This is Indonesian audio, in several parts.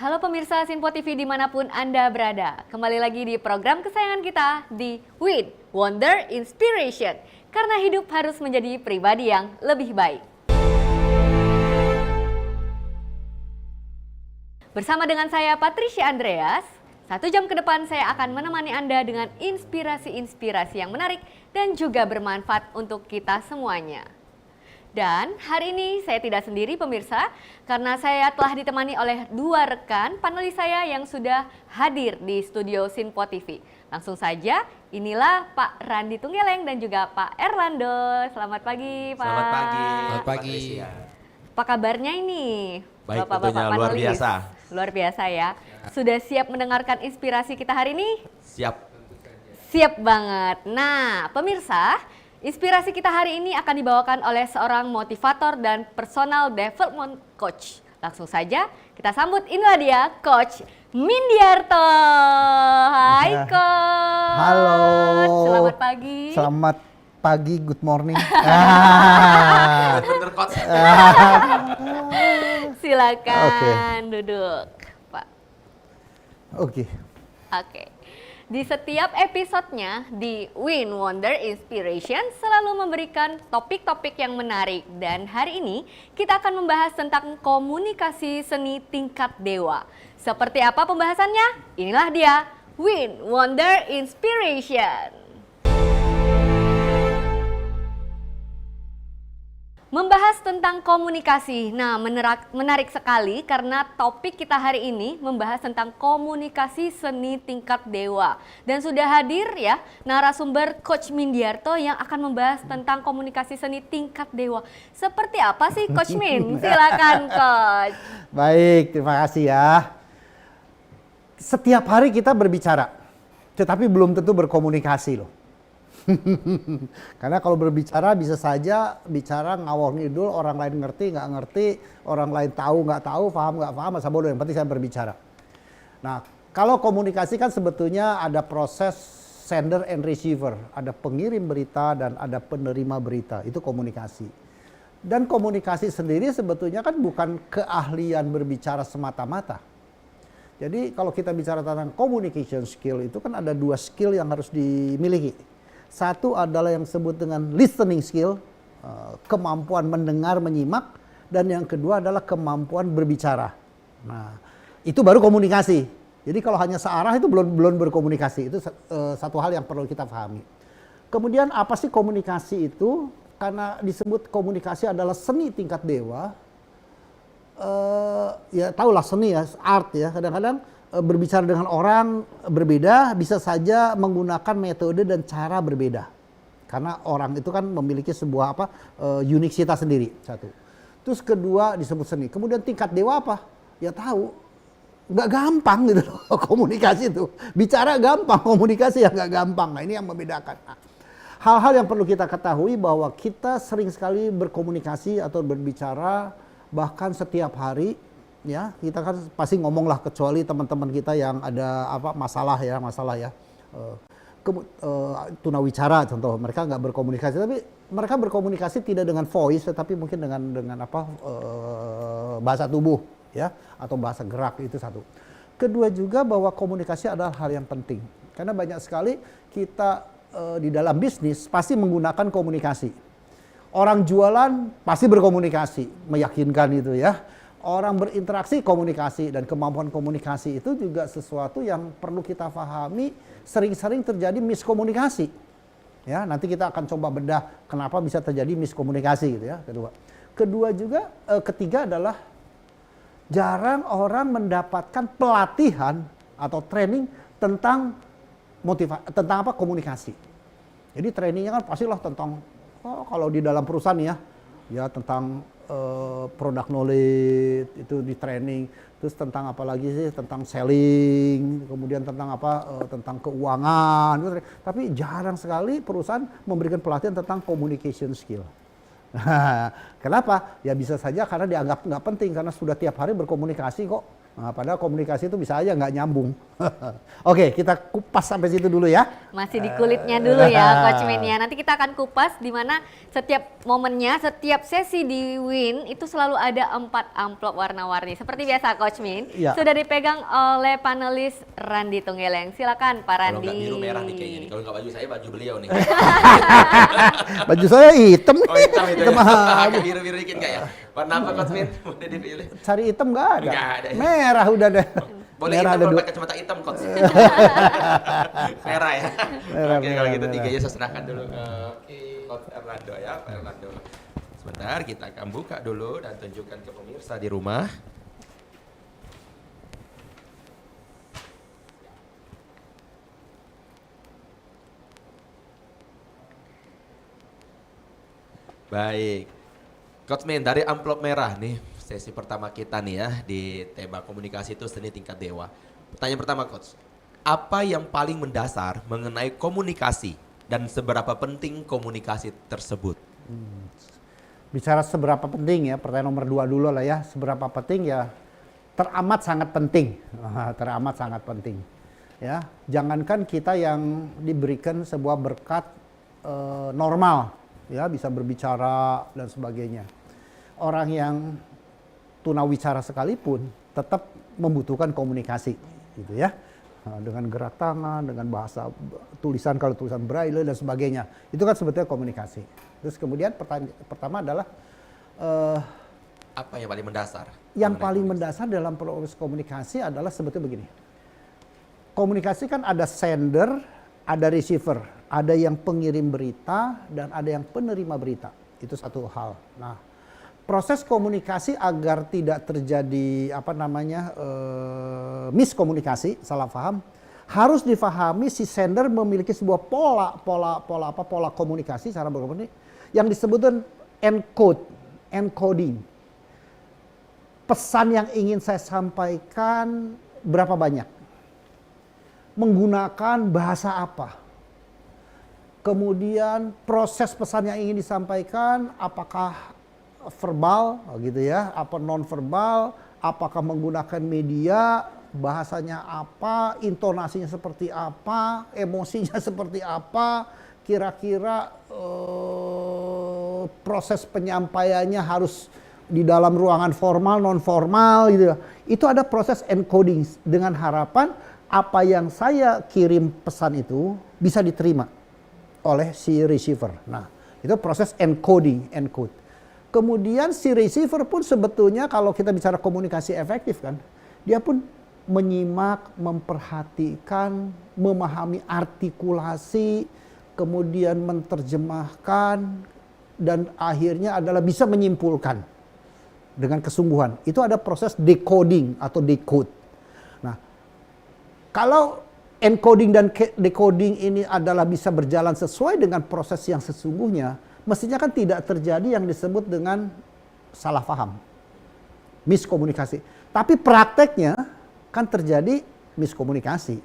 Halo pemirsa Sinpo TV dimanapun Anda berada. Kembali lagi di program kesayangan kita di Win, Wonder, Inspiration. Karena hidup harus menjadi pribadi yang lebih baik. Bersama dengan saya Patricia Andreas, 1 jam ke depan saya akan menemani Anda dengan inspirasi-inspirasi yang menarik dan juga bermanfaat untuk kita semuanya. Dan hari ini saya tidak sendiri pemirsa, karena saya telah ditemani oleh 2 rekan panelis saya yang sudah hadir di studio Sinpo TV. Langsung saja, inilah Pak Randi Tunggeleng dan juga Pak Erlando. Selamat pagi Pak. Selamat pagi. Selamat pagi. Apa kabarnya ini? Baik, Bapak-bapak tentunya luar panelis? biasa. Luar biasa ya. Sudah siap mendengarkan inspirasi kita hari ini? Siap. Siap banget. Nah, pemirsa, inspirasi kita hari ini akan dibawakan oleh seorang motivator dan personal development coach. Langsung saja kita sambut, inilah dia Coach Mindiarto. Hai Coach. Halo. Selamat pagi. Selamat pagi, good morning. Bener coach. Silakan duduk, Pak. Oke. Oke. Di setiap episodenya di Win Wonder Inspiration selalu memberikan topik-topik yang menarik. Dan hari ini kita akan membahas tentang komunikasi seni tingkat dewa. Seperti apa pembahasannya? Inilah dia, Win Wonder Inspiration. Membahas tentang komunikasi. Nah, menarik sekali karena topik kita hari ini membahas tentang komunikasi seni tingkat dewa. Dan sudah hadir ya narasumber Coach Mindiarto yang akan membahas tentang komunikasi seni tingkat dewa. Seperti apa sih Coach Min? Silakan Coach. Baik, terima kasih ya. Setiap hari kita berbicara, tetapi belum tentu berkomunikasi loh. Karena kalau berbicara bisa saja bicara ngawur ngidul, orang lain ngerti nggak ngerti, orang lain tahu nggak tahu, paham nggak paham, masa bodoh, yang penting saya berbicara. Nah, kalau komunikasi kan sebetulnya ada proses sender and receiver, ada pengirim berita dan ada penerima berita, itu komunikasi. Dan komunikasi sendiri sebetulnya kan bukan keahlian berbicara semata-mata. Jadi kalau kita bicara tentang communication skill itu kan ada 2 skill yang harus dimiliki. Satu adalah yang disebut dengan listening skill, kemampuan mendengar, menyimak. Dan yang kedua adalah kemampuan berbicara. Nah, itu baru komunikasi. Jadi kalau hanya searah itu belum berkomunikasi. Itu satu hal yang perlu kita pahami. Kemudian apa sih komunikasi itu? Karena disebut komunikasi adalah seni tingkat dewa. Ya tahulah seni ya, art ya. Kadang-kadang berbicara dengan orang berbeda bisa saja menggunakan metode dan cara berbeda. Karena orang itu kan memiliki sebuah uniksitas sendiri, satu. Terus kedua disebut seni. Kemudian tingkat dewa apa? Ya tahu. Nggak gampang gitu loh komunikasi itu. Bicara gampang, komunikasi ya nggak gampang. Nah ini yang membedakan. Nah, hal-hal yang perlu kita ketahui bahwa kita sering sekali berkomunikasi atau berbicara bahkan setiap hari. Ya, kita kan pasti ngomong lah, kecuali teman-teman kita yang ada masalah ya, tunawicara contoh, mereka nggak berkomunikasi, tapi mereka berkomunikasi tidak dengan voice, tetapi mungkin dengan bahasa tubuh ya, atau bahasa gerak, itu satu. Kedua juga bahwa komunikasi adalah hal yang penting, karena banyak sekali kita di dalam bisnis pasti menggunakan komunikasi. Orang jualan pasti berkomunikasi, meyakinkan itu ya. Orang berinteraksi komunikasi, dan kemampuan komunikasi itu juga sesuatu yang perlu kita pahami. Sering-sering terjadi miskomunikasi. Ya, nanti kita akan coba bedah kenapa bisa terjadi miskomunikasi gitu ya. Kedua juga ketiga adalah jarang orang mendapatkan pelatihan atau training tentang komunikasi. Jadi trainingnya kan pastilah tentang kalau di dalam perusahaan ya tentang product knowledge itu di training, terus tentang apa lagi sih, tentang selling, kemudian tentang tentang keuangan, tapi jarang sekali perusahaan memberikan pelatihan tentang communication skill. Kenapa? Ya bisa saja karena dianggap nggak penting, karena sudah tiap hari berkomunikasi kok. Nah, padahal komunikasi itu bisa aja nggak nyambung. Oke, kita kupas sampai situ dulu ya. Masih di kulitnya dulu ya Coach Min ya. Nanti kita akan kupas di mana setiap momennya, setiap sesi di Win itu selalu ada 4 amplop warna-warni. Seperti biasa Coach Min, Ya. sudah dipegang oleh panelis Randi Tunggeleng. Silakan Pak Kalau Randi. nggak biru merah nih kayaknya nih. Kalau nggak baju saya, baju beliau nih. Baju saya hitam. Oh hitam itu Hitam ya. aja. Agak biru-biru dikit nggak ya? Warna apa Coach Min? Udah dipilih. Cari hitam nggak ada. Nggak ada ya. Merah udah deh. Boleh Merah hitam ada kalau dua. pakai kacamata hitam Coach. Merah ya. Merah, Oke merah, kalau gitu merah. 3 saya serahkan dulu ke Coach Erlando ya, Pak Erlando. Sebentar kita akan buka dulu dan tunjukkan ke pemirsa di rumah. Baik, Coach Min dari amplop merah nih sesi pertama kita nih ya di tema komunikasi itu seni tingkat dewa. Pertanyaan pertama Coach, apa yang paling mendasar mengenai komunikasi dan seberapa penting komunikasi tersebut? Bicara seberapa penting ya, pertanyaan nomor 2 dulu lah ya. Seberapa penting ya, teramat sangat penting. Teramat sangat penting. Ya, jangankan kita yang diberikan sebuah berkat normal, ya bisa berbicara dan sebagainya. Orang yang tunawicara sekalipun tetap membutuhkan komunikasi, gitu ya. Dengan gerak tangan, dengan bahasa tulisan kalau tulisan braille dan sebagainya. Itu kan sebetulnya komunikasi. Terus kemudian pertanyaan pertama adalah Apa yang paling mendasar? yang mengenai paling komunikasi? mendasar dalam proses komunikasi adalah sebetulnya begini. Komunikasi kan ada sender, ada receiver, ada yang pengirim berita dan ada yang penerima berita. Itu satu hal. Nah, proses komunikasi agar tidak terjadi miskomunikasi, salah paham, harus difahami si sender memiliki sebuah pola komunikasi cara berkomunikasi yang disebutkan encoding. Pesan yang ingin saya sampaikan berapa banyak? Menggunakan bahasa apa? Kemudian proses pesan yang ingin disampaikan apakah verbal gitu ya, apa non verbal, apakah menggunakan media, bahasanya apa, intonasinya seperti apa, emosinya seperti apa, kira-kira proses penyampaiannya harus di dalam ruangan formal, non formal gitu ya. Itu ada proses encoding dengan harapan apa yang saya kirim pesan itu bisa diterima oleh si receiver. Nah, itu proses encode. Kemudian si receiver pun sebetulnya kalau kita bicara komunikasi efektif kan, dia pun menyimak, memperhatikan, memahami artikulasi, kemudian menerjemahkan, dan akhirnya adalah bisa menyimpulkan dengan kesungguhan. Itu ada proses decoding atau decode. Nah, kalau encoding dan decoding ini adalah bisa berjalan sesuai dengan proses yang sesungguhnya, mestinya kan tidak terjadi yang disebut dengan salah paham, miskomunikasi. Tapi prakteknya kan terjadi miskomunikasi,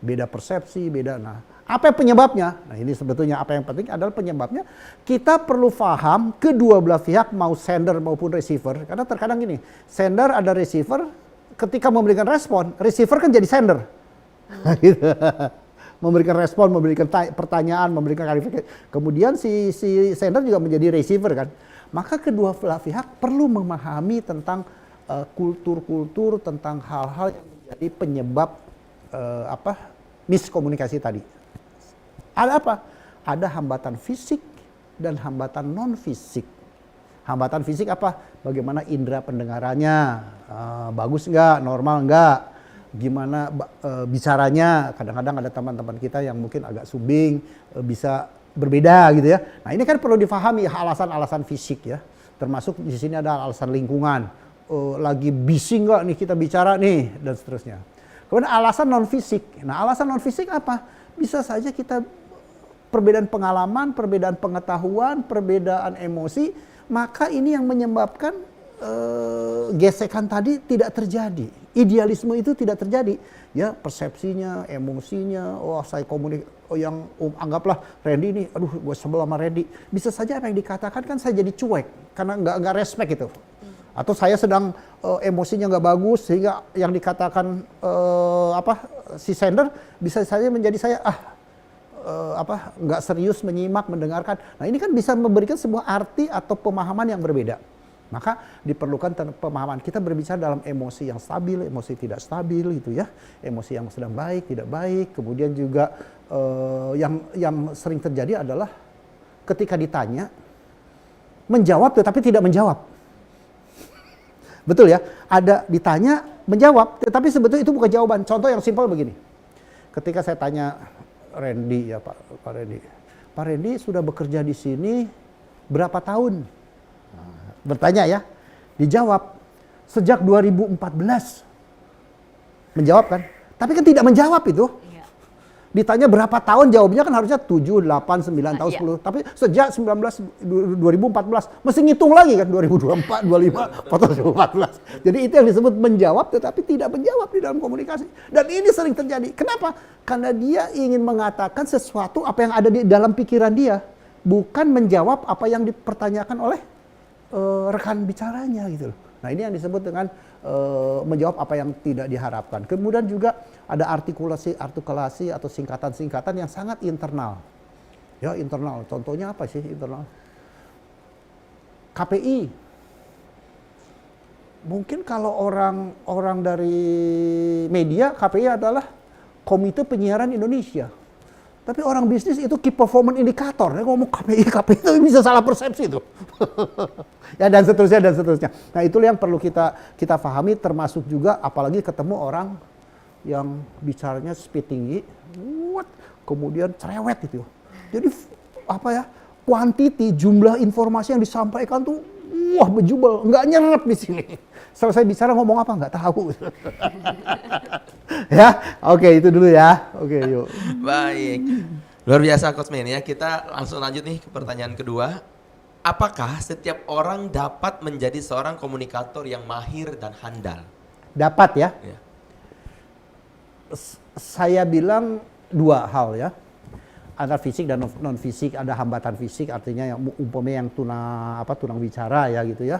beda persepsi, beda. Nah, apa penyebabnya? Nah, ini sebetulnya apa yang penting adalah penyebabnya. Kita perlu paham kedua belah pihak, mau sender maupun receiver. Karena terkadang gini, sender ada receiver, ketika memberikan respon, receiver kan jadi sender. Gitu. Memberikan respon, memberikan pertanyaan, memberikan klarifikasi. Kemudian si sender juga menjadi receiver kan. Maka kedua belah pihak perlu memahami tentang kultur-kultur, tentang hal-hal yang menjadi penyebab miskomunikasi tadi. Ada apa? Ada hambatan fisik dan hambatan non fisik. Hambatan fisik apa? Bagaimana indera pendengarannya, bagus nggak, normal nggak, gimana bicaranya. Kadang-kadang ada teman-teman kita yang mungkin agak subing, bisa berbeda gitu ya. Nah, ini kan perlu difahami alasan-alasan fisik ya. Termasuk di sini ada alasan lingkungan. Lagi bising nggak nih kita bicara nih, dan seterusnya. Kemudian alasan non fisik. Nah, alasan non fisik apa? Bisa saja kita perbedaan pengalaman, perbedaan pengetahuan, perbedaan emosi, maka ini yang menyebabkan gesekan tadi tidak terjadi. Idealisme itu tidak terjadi. Ya, persepsinya, emosinya, saya anggaplah Randy ini, aduh gue sebel sama Randy. Bisa saja apa yang dikatakan kan saya jadi cuek karena nggak respect itu. Atau saya sedang emosinya nggak bagus sehingga yang dikatakan si sender bisa saja menjadi saya nggak serius menyimak, mendengarkan. Nah ini kan bisa memberikan sebuah arti atau pemahaman yang berbeda. Maka diperlukan pemahaman. Kita berbicara dalam emosi yang stabil, emosi tidak stabil gitu ya. Emosi yang sedang baik, tidak baik. Kemudian juga yang sering terjadi adalah ketika ditanya, menjawab tetapi tidak menjawab. Betul ya? Ada ditanya, menjawab, tetapi sebetulnya itu bukan jawaban. Contoh yang simpel begini. Ketika saya tanya Randy ya Pak Randy. Pak Randy sudah bekerja di sini berapa tahun? Bertanya ya, dijawab sejak 2014. Menjawab kan? Tapi kan tidak menjawab itu. Iya. Ditanya berapa tahun, jawabnya kan harusnya 7, 8, 9 tahun, iya. 10. Tapi sejak 2014, mesti ngitung lagi kan 2024, 25, atau 2014. Jadi itu yang disebut menjawab tetapi tidak menjawab di dalam komunikasi. Dan ini sering terjadi. Kenapa? Karena dia ingin mengatakan sesuatu apa yang ada di dalam pikiran dia. Bukan menjawab apa yang dipertanyakan oleh rekan bicaranya gitu loh. Nah ini yang disebut dengan menjawab apa yang tidak diharapkan. Kemudian juga ada artikulasi atau singkatan-singkatan yang sangat internal. Ya internal, contohnya apa sih internal? KPI. Mungkin kalau orang dari media, KPI adalah Komite Penyiaran Indonesia. Tapi orang bisnis itu key performance indicator. Dia ngomong KPI itu bisa salah persepsi tuh. Ya dan seterusnya. Nah itulah yang perlu kita pahami, termasuk juga apalagi ketemu orang yang bicaranya speed tinggi, kemudian cerewet itu. Jadi quantity, jumlah informasi yang disampaikan tuh bejubel, nggak nyerap di sini. Selesai bicara ngomong apa nggak tahu. Ya, oke itu dulu ya. Oke, yuk. Baik. Luar biasa Coach Men ya. Kita langsung lanjut nih ke pertanyaan kedua. Apakah setiap orang dapat menjadi seorang komunikator yang mahir dan handal? Dapat ya. Ya. Saya bilang dua hal ya. Ada fisik dan non fisik, ada hambatan fisik artinya yang umpamanya yang tunang bicara ya gitu ya.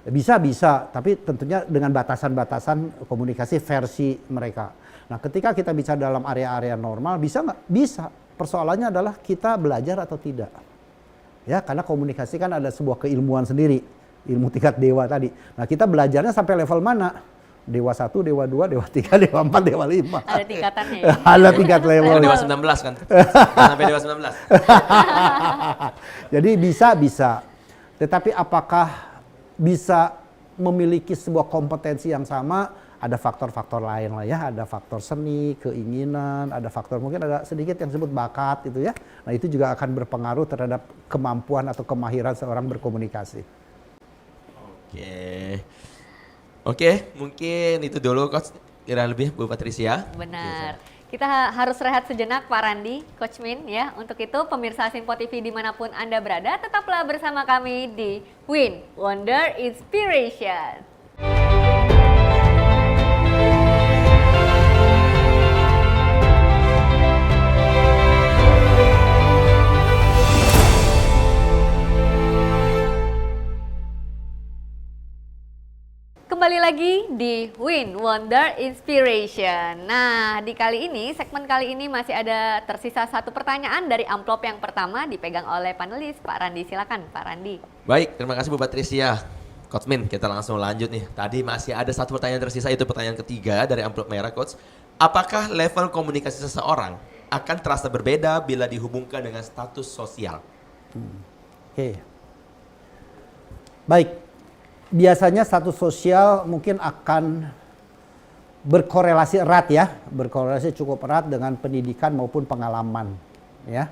Bisa, tapi tentunya dengan batasan-batasan komunikasi versi mereka. Nah, ketika kita bicara dalam area-area normal, bisa nggak? Bisa. Persoalannya adalah kita belajar atau tidak. Ya, karena komunikasi kan ada sebuah keilmuan sendiri, ilmu tingkat dewa tadi. Nah, kita belajarnya sampai level mana? Dewa 1, Dewa 2, Dewa 3, Dewa 4, Dewa 5. Ada tingkatannya ya? Ada tingkat level. Dewa 19 kan? Sampai Dewa 19. Jadi bisa. Tetapi apakah bisa memiliki sebuah kompetensi yang sama? Ada faktor-faktor lain lah ya. Ada faktor seni, keinginan, ada faktor mungkin ada sedikit yang disebut bakat gitu ya. Nah itu juga akan berpengaruh terhadap kemampuan atau kemahiran seorang berkomunikasi. Oke, mungkin itu dulu Coach. Kira lebih Bu Patricia. Benar. Kita harus rehat sejenak Pak Randi, Coach Min ya. Untuk itu pemirsa Simpo TV dimanapun Anda berada, tetaplah bersama kami di Win Wonder Inspiration. Kembali lagi di Win Wonder Inspiration. Nah, di segmen kali ini masih ada tersisa satu pertanyaan dari amplop yang pertama dipegang oleh panelis Pak Randi. Silakan Pak Randi. Baik, terima kasih Bu Patricia. Coach Min, kita langsung lanjut nih. Tadi masih ada satu pertanyaan tersisa, itu pertanyaan ketiga dari amplop merah Coach. Apakah level komunikasi seseorang akan terasa berbeda bila dihubungkan dengan status sosial? Oke. Baik. Biasanya status sosial mungkin akan berkorelasi erat ya, berkorelasi cukup erat dengan pendidikan maupun pengalaman ya.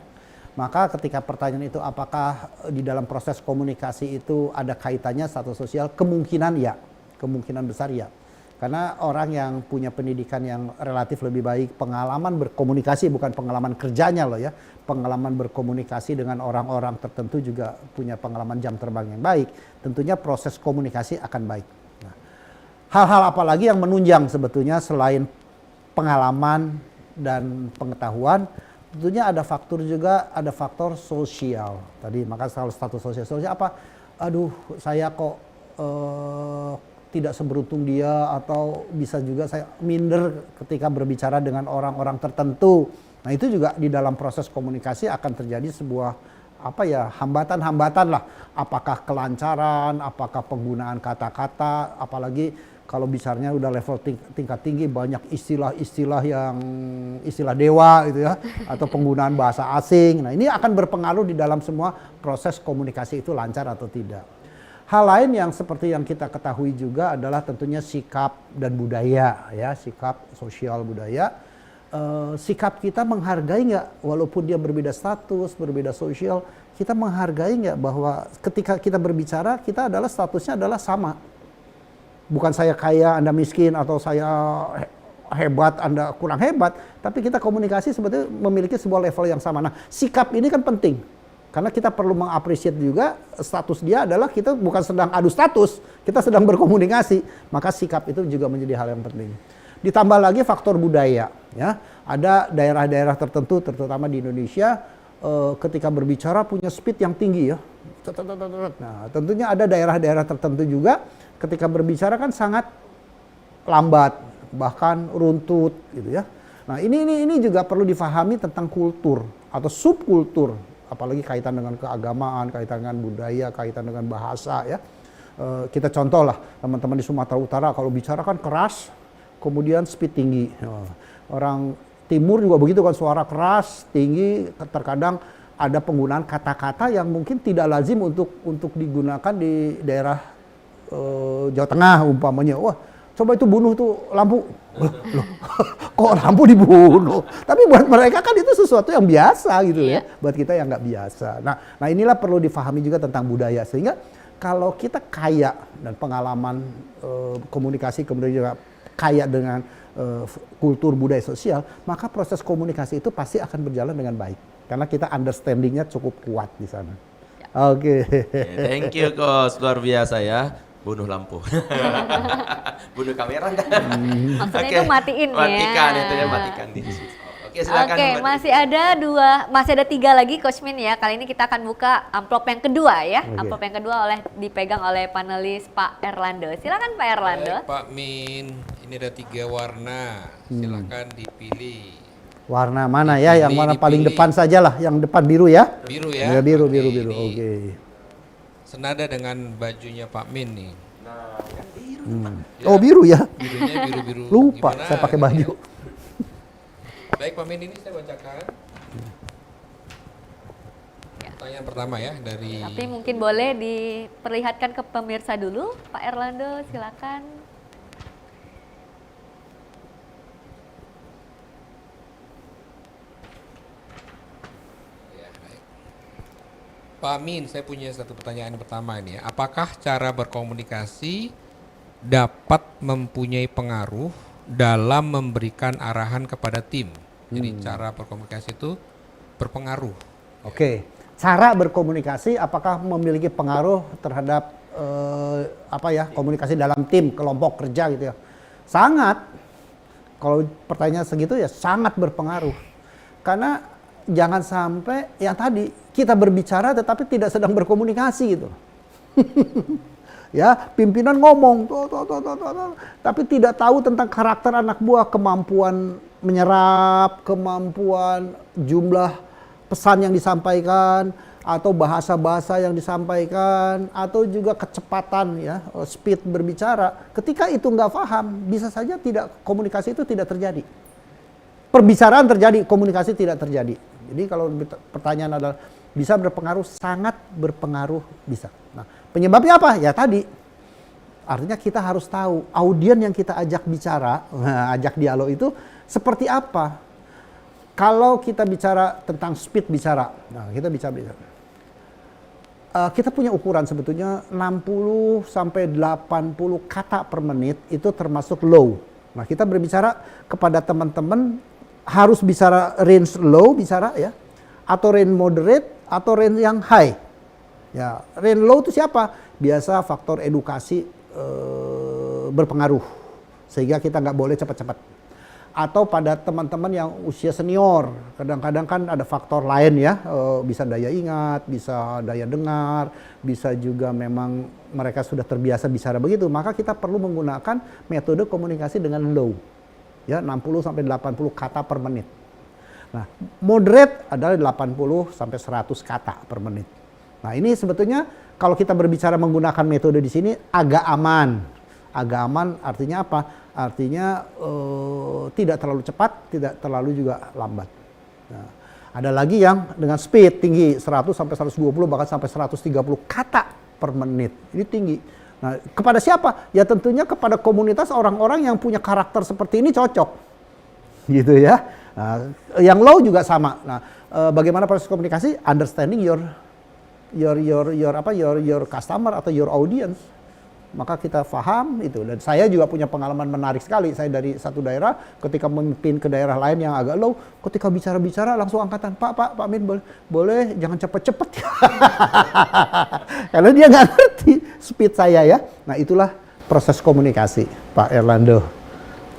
Maka ketika pertanyaan itu apakah di dalam proses komunikasi itu ada kaitannya status sosial, kemungkinan ya, kemungkinan besar ya. Karena orang yang punya pendidikan yang relatif lebih baik, pengalaman berkomunikasi bukan pengalaman kerjanya loh ya, pengalaman berkomunikasi dengan orang-orang tertentu juga punya pengalaman jam terbang yang baik, tentunya proses komunikasi akan baik. Nah, hal-hal apa lagi yang menunjang sebetulnya selain pengalaman dan pengetahuan, tentunya ada faktor juga, ada faktor sosial. Tadi maka status sosial apa? Aduh, saya kok tidak seberuntung dia, atau bisa juga saya minder ketika berbicara dengan orang-orang tertentu. Nah itu juga di dalam proses komunikasi akan terjadi sebuah hambatan-hambatan lah. Apakah kelancaran, apakah penggunaan kata-kata, apalagi kalau bicaranya udah level tingkat tinggi, banyak istilah-istilah yang istilah dewa gitu ya, atau penggunaan bahasa asing. Nah ini akan berpengaruh di dalam semua proses komunikasi itu lancar atau tidak. Hal lain yang seperti yang kita ketahui juga adalah tentunya sikap dan budaya ya, sikap sosial budaya. Sikap kita menghargai nggak, walaupun dia berbeda status, berbeda sosial, kita menghargai nggak bahwa ketika kita berbicara kita adalah statusnya adalah sama. Bukan saya kaya, Anda miskin, atau saya hebat, Anda kurang hebat, tapi kita komunikasi sebetulnya memiliki sebuah level yang sama. Nah, sikap ini kan penting. Karena kita perlu mengapresiasi juga status dia adalah kita bukan sedang adu status, kita sedang berkomunikasi. Maka sikap itu juga menjadi hal yang penting. Ditambah lagi faktor budaya, ya. Ada daerah-daerah tertentu, terutama di Indonesia, ketika berbicara punya speed yang tinggi ya. Nah, tentunya ada daerah-daerah tertentu juga ketika berbicara kan sangat lambat, bahkan runtut, gitu ya. Nah, ini juga perlu difahami tentang kultur atau subkultur. Apalagi kaitan dengan keagamaan, kaitan dengan budaya, kaitan dengan bahasa ya. Kita contoh lah teman-teman di Sumatera Utara kalau bicara kan keras, kemudian speed tinggi. Orang Timur juga begitu kan, suara keras, tinggi, terkadang ada penggunaan kata-kata yang mungkin tidak lazim untuk digunakan di daerah Jawa Tengah umpamanya. Wah, coba itu bunuh tuh lampu. Loh, kok lampu dibunuh? Tapi buat mereka kan itu sesuatu yang biasa gitu ya. Buat kita yang nggak biasa. Nah inilah perlu difahami juga tentang budaya. Sehingga kalau kita kaya dan pengalaman komunikasi, kemudian juga kaya dengan kultur budaya sosial, maka proses komunikasi itu pasti akan berjalan dengan baik. Karena kita understanding-nya cukup kuat di sana. Oke. Thank you Coach, luar biasa ya. Bunuh lampu. Bunuh kamera enggak? Maksudnya itu matiin ya. Matikan itu ya, matikan di Oke, silakan. Oke, masih ada 3 lagi Coach Min ya. Kali ini kita akan buka amplop yang kedua ya. Oke. Amplop yang kedua dipegang oleh panelis Pak Erlando. Silakan Pak Erlando. Baik, Pak Min, ini ada 3 warna. Silakan dipilih. Warna mana ya? Yang mana paling depan sajalah, yang depan biru ya? Biru ya. Ya, biru. Ini Oke. senada dengan bajunya Pak Min nih. Ya. Oh biru ya? Birunya biru-biru. Lupa Gimana saya pakai gitu baju. ya? Baik Pak Min, ini saya bacakan. Pertanyaan pertama ya dari. Tapi mungkin boleh diperlihatkan ke pemirsa dulu, Pak Erlando, silakan. Ya, baik. Pak Min, saya punya satu pertanyaan pertama ini ya. Apakah cara berkomunikasi dapat mempunyai pengaruh dalam memberikan arahan kepada tim? Jadi cara berkomunikasi itu berpengaruh. Oke. Cara berkomunikasi apakah memiliki pengaruh terhadap komunikasi dalam tim, kelompok kerja gitu ya? Sangat. Kalau pertanyaan segitu ya sangat berpengaruh. Karena jangan sampai yang tadi kita berbicara tetapi tidak sedang berkomunikasi gitu. Ya, pimpinan ngomong tapi tidak tahu tentang karakter anak buah, kemampuan menyerap, kemampuan jumlah pesan yang disampaikan, atau bahasa-bahasa yang disampaikan, atau juga kecepatan ya, speed berbicara. Ketika itu nggak paham, bisa saja komunikasi itu tidak terjadi. Perbicaraan terjadi, komunikasi tidak terjadi. Jadi kalau pertanyaan adalah bisa berpengaruh, sangat berpengaruh bisa. Nah, penyebabnya apa? Ya tadi. Artinya kita harus tahu audien yang kita ajak bicara, ajak dialog itu seperti apa. Kalau kita bicara tentang speed bicara, nah kita bicara. Kita punya ukuran sebetulnya 60 sampai 80 kata per menit itu termasuk low. Nah, kita berbicara kepada teman-teman harus bicara range low bicara ya, atau range moderate atau range yang high. Ya, range low itu siapa? Biasa faktor edukasi berpengaruh sehingga kita nggak boleh cepat-cepat. atau pada teman-teman yang usia senior. Kadang-kadang kan ada faktor lain ya, bisa daya ingat, bisa daya dengar, bisa juga memang mereka sudah terbiasa bicara begitu. Maka kita perlu menggunakan metode komunikasi dengan low, ya 60 sampai 80 kata per menit. Nah, moderate adalah 80 sampai 100 kata per menit. Nah, ini sebetulnya kalau kita berbicara menggunakan metode di sini agak aman. Agak aman artinya apa? Artinya tidak terlalu cepat, tidak terlalu juga lambat. Nah, ada lagi yang dengan speed tinggi 100 sampai 120 bahkan sampai 130 kata per menit. Ini tinggi. Nah, kepada siapa? Ya tentunya kepada komunitas orang-orang yang punya karakter seperti ini cocok. Gitu ya. Nah, yang low juga sama. Nah, bagaimana proses komunikasi? Understanding your customer atau your audience. Maka kita paham itu. Dan saya juga punya pengalaman menarik sekali. Saya dari satu daerah ketika memimpin ke daerah lain yang agak low, ketika bicara-bicara langsung angkatan, Pak Min boleh jangan cepet-cepet. Karena dia nggak ngerti speed saya ya. Nah, itulah proses komunikasi, Pak Erlando.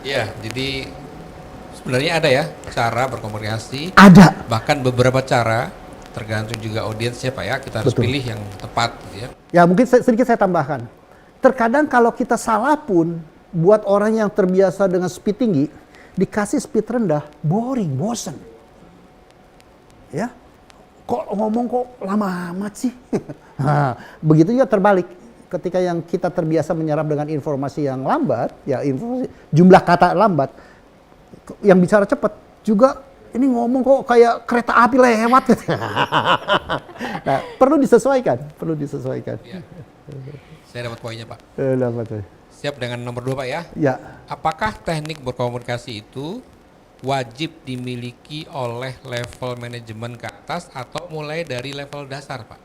Iya, jadi sebenarnya ada ya cara berkomunikasi. Ada. Bahkan beberapa cara, tergantung juga audiensnya Pak ya. Kita harus Betul. pilih yang tepat gitu ya. Ya mungkin sedikit saya tambahkan. Terkadang kalau kita salah pun, buat orang yang terbiasa dengan speed tinggi, dikasih speed rendah, boring, bosen. Ya, kok ngomong kok lama amat sih? Nah, begitu juga terbalik. Ketika yang kita terbiasa menyerap dengan informasi yang lambat, ya informasi, jumlah kata lambat, yang bicara cepat juga ini ngomong kok kayak kereta api lewat. Nah, perlu disesuaikan. Ya. Saya dapat poinnya Pak. Dapat. Siap dengan nomor 2 Pak ya. Ya, Apakah teknik berkomunikasi itu wajib dimiliki oleh level manajemen ke atas atau mulai dari level dasar Pak?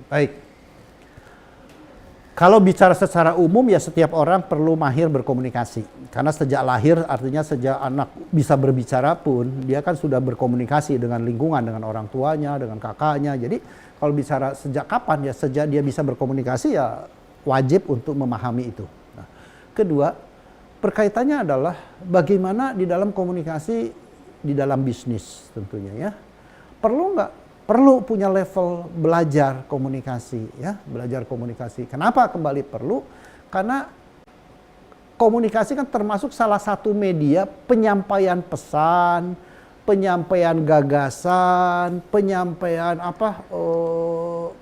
baik. Kalau bicara secara umum ya setiap orang perlu mahir berkomunikasi. Karena sejak lahir artinya sejak anak bisa berbicara pun dia kan sudah berkomunikasi dengan lingkungan, dengan orang tuanya, dengan kakaknya. Jadi kalau bicara sejak kapan ya sejak dia bisa berkomunikasi ya wajib untuk memahami itu. Nah, kedua, berkaitannya adalah bagaimana di dalam komunikasi di dalam bisnis tentunya ya. Perlu nggak? Perlu punya level belajar komunikasi ya, belajar komunikasi. Kenapa kembali perlu? Karena komunikasi kan termasuk salah satu media penyampaian pesan, penyampaian gagasan, penyampaian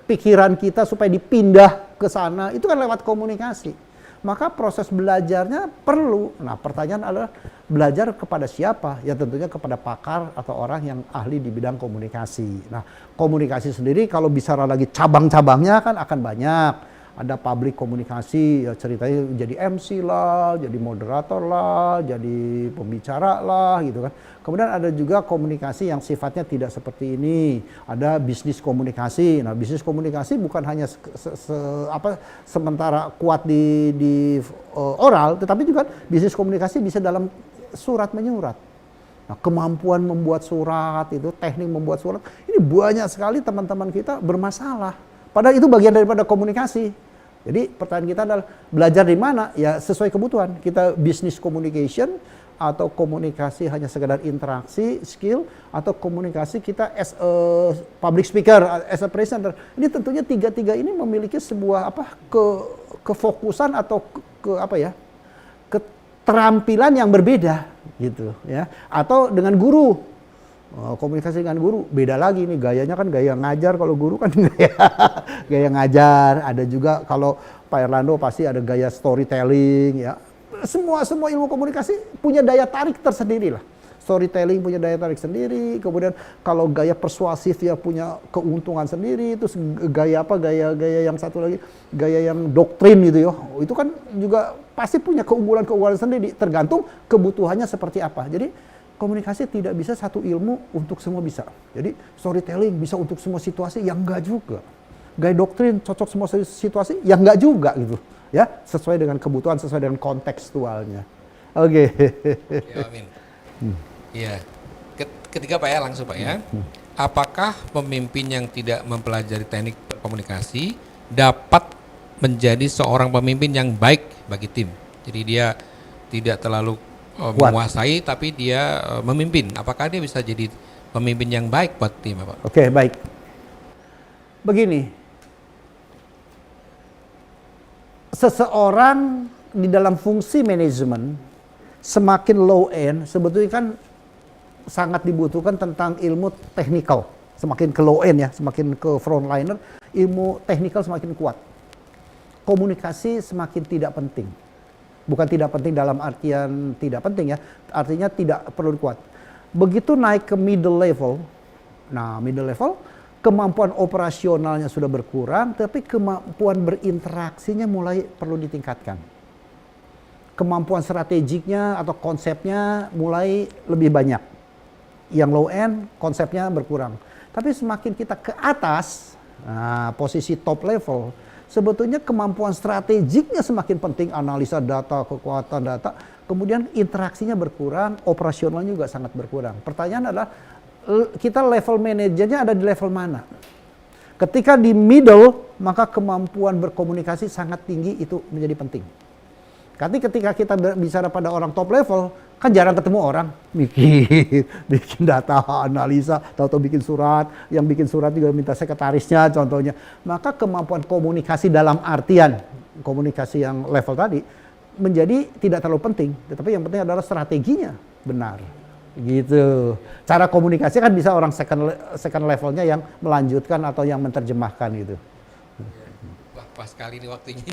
pikiran kita supaya dipindah ke sana, itu kan lewat komunikasi. Maka proses belajarnya perlu. Nah, pertanyaan adalah belajar kepada siapa? Ya tentunya kepada pakar atau orang yang ahli di bidang komunikasi. Nah, komunikasi sendiri kalau bicara lagi cabang-cabangnya kan akan banyak. Ada public komunikasi, ya ceritanya jadi MC lah, jadi moderator lah, jadi pembicara lah gitu kan. Kemudian ada juga komunikasi yang sifatnya tidak seperti ini. Ada bisnis komunikasi. Nah, bisnis komunikasi bukan hanya sementara kuat di oral, tetapi juga bisnis komunikasi bisa dalam surat menyurat. Nah, kemampuan membuat surat itu, teknik membuat surat, ini banyak sekali teman-teman kita bermasalah. Padahal itu bagian daripada komunikasi. Jadi pertanyaan kita adalah belajar di mana? Ya sesuai kebutuhan. Kita business communication atau komunikasi hanya sekedar interaksi, skill, atau komunikasi kita as a public speaker, as a presenter. Ini tentunya tiga-tiga ini memiliki sebuah kefokusan atau keterampilan yang berbeda gitu ya. Atau dengan guru. Komunikasi dengan guru beda lagi nih, gayanya kan gaya ngajar, kalau guru kan gaya ngajar. Ada juga kalau Pak Erlando pasti ada gaya storytelling ya. Semua ilmu komunikasi punya daya tarik tersendiri lah. Storytelling punya daya tarik sendiri, kemudian kalau gaya persuasif ya punya keuntungan sendiri. Terus gaya yang satu lagi gaya yang doktrin gitu ya, itu kan juga pasti punya keunggulan sendiri, tergantung kebutuhannya seperti apa. Jadi komunikasi tidak bisa satu ilmu untuk semua bisa. Jadi storytelling bisa untuk semua situasi, yang enggak juga. Gaya doktrin cocok semua situasi, yang enggak juga gitu. Ya, sesuai dengan kebutuhan, sesuai dengan kontekstualnya. Oke. Ya, amin. Iya. Ketiga Pak ya, langsung Pak ya. Apakah pemimpin yang tidak mempelajari teknik berkomunikasi dapat menjadi seorang pemimpin yang baik bagi tim? Jadi dia tidak terlalu Kuat. menguasai tapi dia memimpin. Apakah dia bisa jadi pemimpin yang baik buat tim, Pak? Oke, baik. Begini, seseorang di dalam fungsi manajemen semakin low end sebetulnya kan sangat dibutuhkan tentang ilmu teknikal. Semakin ke low end ya, semakin ke frontliner, ilmu teknikal semakin kuat. Komunikasi semakin tidak penting. Bukan tidak penting dalam artian tidak penting ya, artinya tidak perlu kuat. Begitu naik ke middle level, nah middle level kemampuan operasionalnya sudah berkurang, tapi kemampuan berinteraksinya mulai perlu ditingkatkan. Kemampuan strategiknya atau konsepnya mulai lebih banyak. Yang low end konsepnya berkurang. Tapi semakin kita ke atas, nah, posisi top level, sebetulnya kemampuan strategiknya semakin penting, analisa data, kekuatan data, kemudian interaksinya berkurang, operasionalnya juga sangat berkurang. Pertanyaan adalah, kita level manajernya ada di level mana? Ketika di middle, maka kemampuan berkomunikasi sangat tinggi, itu menjadi penting. Tapi ketika kita bicara pada orang top level, kan jarang ketemu orang, bikin data, analisa, tahu-tahu bikin surat, yang bikin surat juga minta sekretarisnya contohnya. Maka kemampuan komunikasi dalam artian, komunikasi yang level tadi, menjadi tidak terlalu penting. Tetapi yang penting adalah strateginya benar. Gitu. Cara komunikasi kan bisa orang second levelnya yang melanjutkan atau yang menerjemahkan gitu. Wah, pas sekali nih waktunya.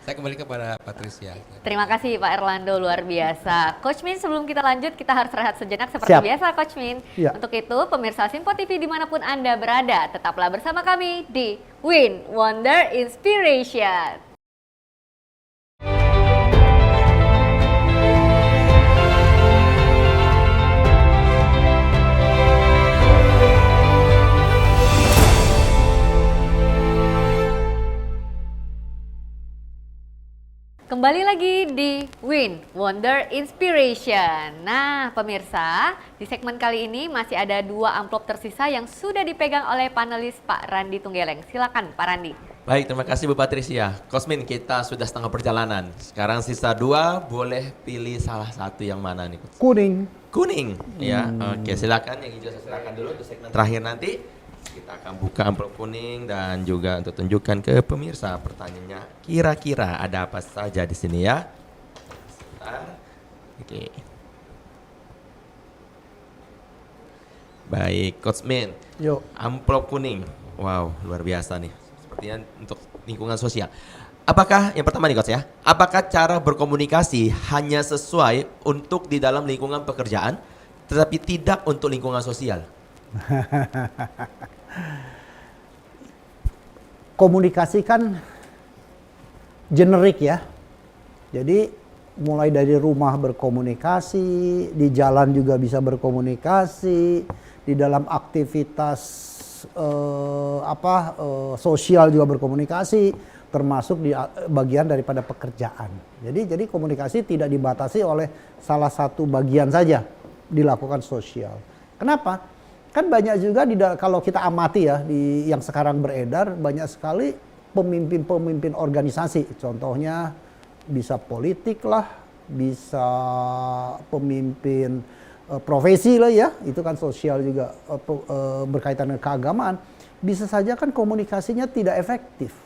Saya kembali kepada Patricia. Terima kasih Pak Erlando, luar biasa. Coach Min, sebelum kita lanjut, kita harus rehat sejenak seperti Siap. biasa Coach Min. Ya. Untuk itu, pemirsa Simpo TV dimanapun Anda berada, tetaplah bersama kami di Win Wonder Inspiration. Kembali lagi di Win Wonder Inspiration. Nah, pemirsa, di segmen kali ini masih ada 2 amplop tersisa yang sudah dipegang oleh panelis Pak Randi Tunggeleng. Silakan Pak Randi. Baik, terima kasih Bu Patricia. Kosmin, kita sudah setengah perjalanan. Sekarang sisa 2, boleh pilih salah satu yang mana nih? Kuning. Kuning, ya. Oke, silakan yang hijau saya silakan dulu untuk segmen terakhir nanti. Kita akan buka amplop kuning dan juga untuk tunjukkan ke pemirsa pertanyaannya. Kira-kira ada apa saja di sini ya? Sebentar. Oke. Baik, Coach Min. Yuk. Amplop kuning. Wow, luar biasa nih. Sepertinya untuk lingkungan sosial. Apakah, yang pertama nih Coach ya, apakah cara berkomunikasi hanya sesuai untuk di dalam lingkungan pekerjaan, tetapi tidak untuk lingkungan sosial? Komunikasi kan generik ya. Jadi mulai dari rumah berkomunikasi, di jalan juga bisa berkomunikasi, di dalam aktivitas sosial juga berkomunikasi, termasuk di bagian daripada pekerjaan. Jadi komunikasi tidak dibatasi oleh salah satu bagian saja dilakukan sosial. Kenapa? Kan banyak juga kalau kita amati ya yang sekarang beredar, banyak sekali pemimpin-pemimpin organisasi. Contohnya bisa politik lah, bisa pemimpin profesi lah ya, itu kan sosial juga berkaitan dengan keagamaan. Bisa saja kan komunikasinya tidak efektif.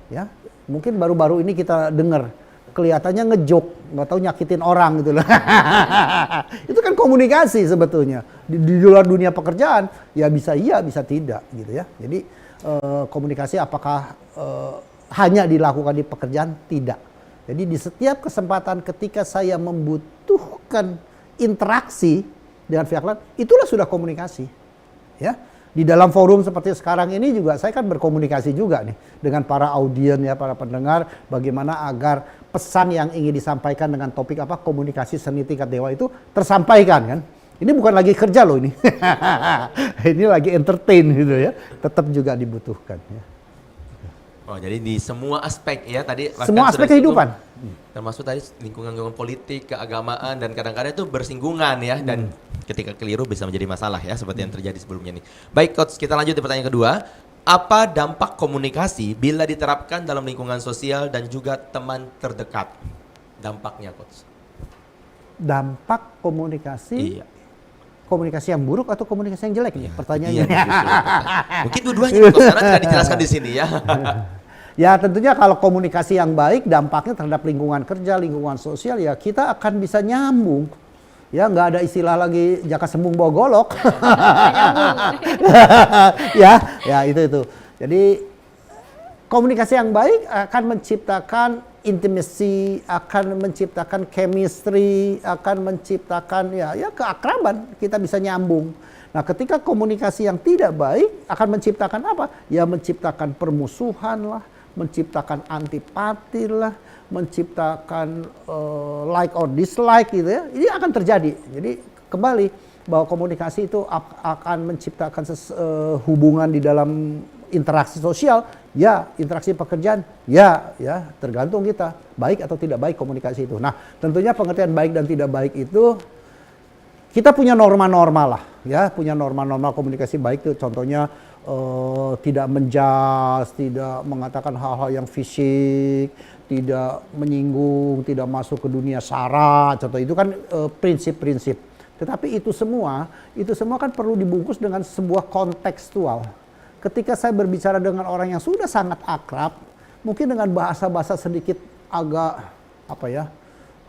Ya, mungkin baru-baru ini kita dengar kelihatannya ngejok, nggak tahu nyakitin orang gitu loh. Itu kan komunikasi sebetulnya. Di luar dunia pekerjaan ya bisa iya, bisa tidak gitu ya. Jadi komunikasi apakah hanya dilakukan di pekerjaan? Tidak. Jadi di setiap kesempatan ketika saya membutuhkan interaksi dengan pihak lain, itulah sudah komunikasi. Ya. Di dalam forum seperti sekarang ini juga saya kan berkomunikasi juga nih dengan para audien ya, para pendengar, bagaimana agar pesan yang ingin disampaikan dengan topik komunikasi seni tingkat dewa itu tersampaikan kan. Ini bukan lagi kerja loh ini. Ini lagi entertain gitu ya. Tetap juga dibutuhkan ya. Oh, jadi di semua aspek ya tadi. Semua aspek kehidupan. Termasuk tadi lingkungan politik, keagamaan, dan kadang-kadang itu bersinggungan ya. Dan ketika keliru bisa menjadi masalah ya, seperti yang terjadi sebelumnya nih. Baik Coach, kita lanjut di pertanyaan kedua. Apa dampak komunikasi bila diterapkan dalam lingkungan sosial dan juga teman terdekat? Dampaknya Coach. dampak komunikasi, Iya. komunikasi yang buruk atau komunikasi yang jelek nih pertanyaannya. Iya, justru. Mungkin dua-duanya Coach, karena tidak dijelaskan di sini ya. Ya tentunya kalau komunikasi yang baik dampaknya terhadap lingkungan kerja, lingkungan sosial ya kita akan bisa nyambung. Ya nggak ada istilah lagi jaka sembung bawa golok. ya itu. Jadi komunikasi yang baik akan menciptakan intimacy, akan menciptakan chemistry, akan menciptakan ya keakraban, kita bisa nyambung. Nah, ketika komunikasi yang tidak baik akan menciptakan apa? Ya menciptakan permusuhan lah, menciptakan antipati lah, menciptakan like or dislike gitu ya. Ini akan terjadi. Jadi kembali bahwa komunikasi itu akan menciptakan hubungan di dalam interaksi sosial, ya interaksi pekerjaan, ya tergantung kita baik atau tidak baik komunikasi itu. Nah, tentunya pengertian baik dan tidak baik itu kita punya norma-norma lah, ya punya norma-norma komunikasi baik itu contohnya tidak menjas, tidak mengatakan hal-hal yang fisik, tidak menyinggung, tidak masuk ke dunia sara, contoh itu kan prinsip-prinsip. Tetapi itu semua kan perlu dibungkus dengan sebuah kontekstual. Ketika saya berbicara dengan orang yang sudah sangat akrab, mungkin dengan bahasa-bahasa sedikit agak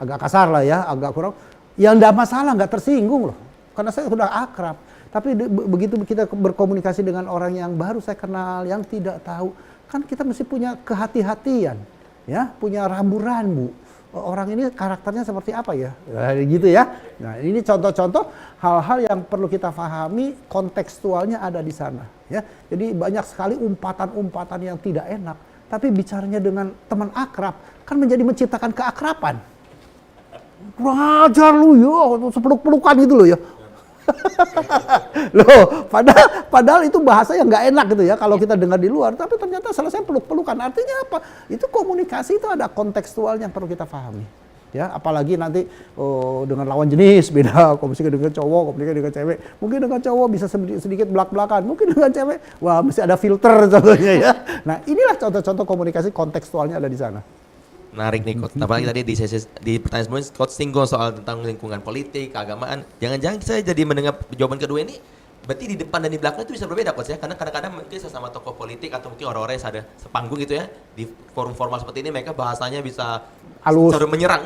agak kasar lah ya, agak kurang, ya enggak masalah, enggak tersinggung loh, karena saya sudah akrab. Tapi begitu kita berkomunikasi dengan orang yang baru saya kenal, yang tidak tahu, kan kita mesti punya kehati-hatian, ya, punya rambu-rambu. Orang ini karakternya seperti apa ya, gitu ya. Nah ini contoh-contoh hal-hal yang perlu kita pahami, kontekstualnya ada di sana. Ya, jadi banyak sekali umpatan-umpatan yang tidak enak, tapi bicaranya dengan teman akrab kan menjadi menciptakan keakraban. Wajar lu ya, sepeluk-pelukan gitu loh ya. Loh, padahal itu bahasa yang nggak enak gitu ya kalau kita dengar di luar, tapi ternyata selesai peluk-pelukan. Artinya apa? Itu komunikasi, itu ada kontekstual yang perlu kita pahami. Ya, apalagi nanti dengan lawan jenis beda, komunikasi dengan cowok, komunikasi dengan cewek. Mungkin dengan cowok bisa sedikit belak-belakan, mungkin dengan cewek wah mesti ada filter contohnya ya. Nah, inilah contoh-contoh komunikasi kontekstualnya ada di sana. Menarik nih Coach, apalagi tadi di pertanyaan sebelumnya Coach singgung soal tentang lingkungan politik, keagamaan. Jangan-jangan saya jadi mendengar jawaban kedua ini, berarti di depan dan di belakang itu bisa berbeda Coach ya? Karena kadang-kadang mungkin sesama tokoh politik atau mungkin orang-orang yang ada sepanggung gitu ya, di forum formal seperti ini mereka bahasanya bisa halus,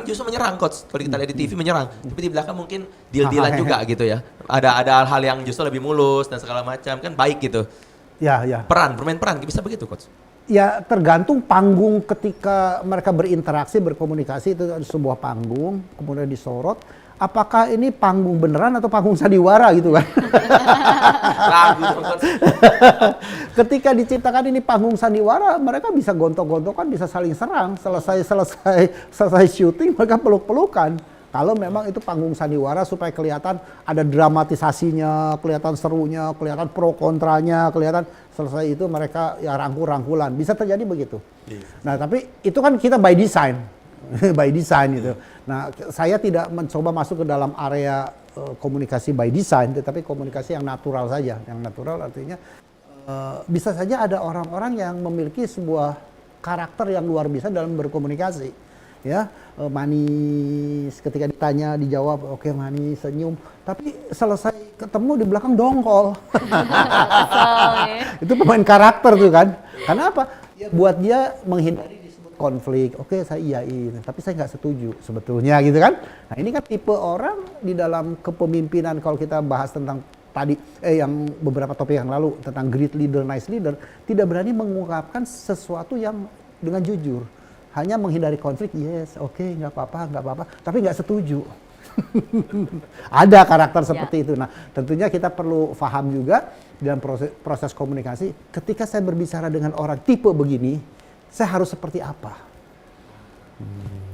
justru menyerang Coach. Kalau kita lihat di TV menyerang, tapi di belakang mungkin deal-dealan juga gitu ya. Ada hal-hal yang justru lebih mulus dan segala macam, kan baik gitu. Ya. Bermain peran, bisa begitu Coach? Ya tergantung panggung ketika mereka berinteraksi, berkomunikasi itu ada sebuah panggung, kemudian disorot. Apakah ini panggung beneran atau panggung sandiwara gitu kan? Ketika diciptakan ini panggung sandiwara, mereka bisa gontok-gontokan, bisa saling serang. Selesai syuting mereka peluk-pelukan. Kalau memang itu panggung sandiwara supaya kelihatan ada dramatisasinya, kelihatan serunya, kelihatan pro kontranya, kelihatan selesai itu mereka ya rangkul-rangkulan. Bisa terjadi begitu. Nah, tapi itu kan kita by design. By design gitu. Nah, saya tidak mencoba masuk ke dalam area komunikasi by design, tetapi komunikasi yang natural saja. Yang natural artinya bisa saja ada orang-orang yang memiliki sebuah karakter yang luar biasa dalam berkomunikasi. Ya, manis, ketika ditanya dijawab oke, manis, senyum, tapi selesai ketemu di belakang dongkol. Itu pemain karakter tuh kan. Karena apa? Ya, buat dia menghindari disebut konflik. Oke, saya iyain, tapi saya nggak setuju sebetulnya gitu kan. Nah, ini kan tipe orang di dalam kepemimpinan. Kalau kita bahas tentang tadi yang beberapa topik yang lalu tentang great leader, nice leader, tidak berani mengungkapkan sesuatu yang dengan jujur. Hanya menghindari konflik, yes, oke, nggak apa-apa, tapi nggak setuju. Ada karakter seperti itu. Nah, tentunya kita perlu paham juga dalam proses komunikasi. Ketika saya berbicara dengan orang tipe begini, saya harus seperti apa?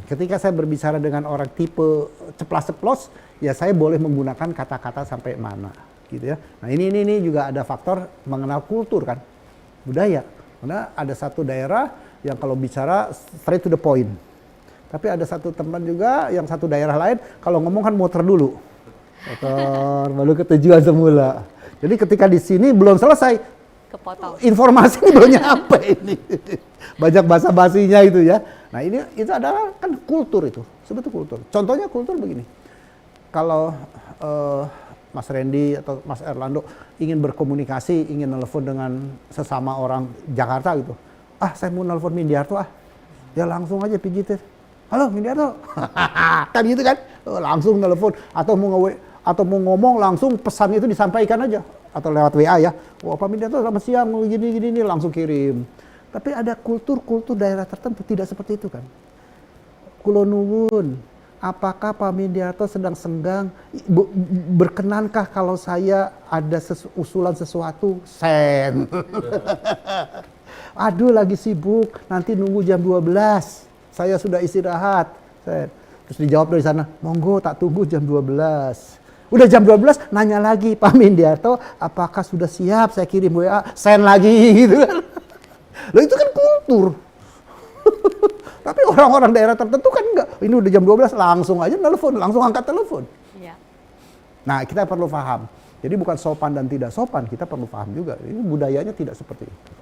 Ketika saya berbicara dengan orang tipe ceplas-ceplos, ya saya boleh menggunakan kata-kata sampai mana, gitu ya. Nah, ini juga ada faktor mengenal kultur kan, budaya. Karena ada satu daerah yang kalau bicara straight to the point. Tapi ada satu teman juga yang satu daerah lain kalau ngomong kan muter dulu. Muter baru ke tujuan semula. Jadi ketika di sini belum selesai, kepotong. Informasi ini belum nyampe ini. Banyak basa-basinya itu ya. Nah, itu adalah kan kultur itu. Sebetulnya kultur. Contohnya kultur begini. kalau Mas Randy atau Mas Erlando ingin berkomunikasi, ingin nelfon dengan sesama orang Jakarta gitu. Saya mau nelfon Mindiarto Ya langsung aja pijitin. Halo Mindiarto. Kan gitu kan? Langsung nelfon atau mau ngomong langsung pesan itu disampaikan aja atau lewat WA ya. Wah, Pak Mindiarto selamat siang gini langsung kirim. Tapi ada kultur daerah tertentu tidak seperti itu kan. Kulo nuwun, apakah Pak Mindiarto sedang senggang? Berkenankah kalau saya ada usulan sesuatu? Sen. Aduh lagi sibuk, nanti nunggu jam 12. Saya sudah istirahat. Sen. Terus dijawab dari sana, monggo tak tunggu jam 12. Udah jam 12 nanya lagi, Pak Mindiarto apakah sudah siap saya kirim WA? Sen lagi gitu kan. Loh itu kan kultur. Tapi orang-orang daerah tertentu kan enggak. Ini udah jam 12 langsung aja telepon, langsung angkat telepon. Iya. Nah, kita perlu paham. Jadi bukan sopan dan tidak sopan, kita perlu paham juga. Ini budayanya tidak seperti itu.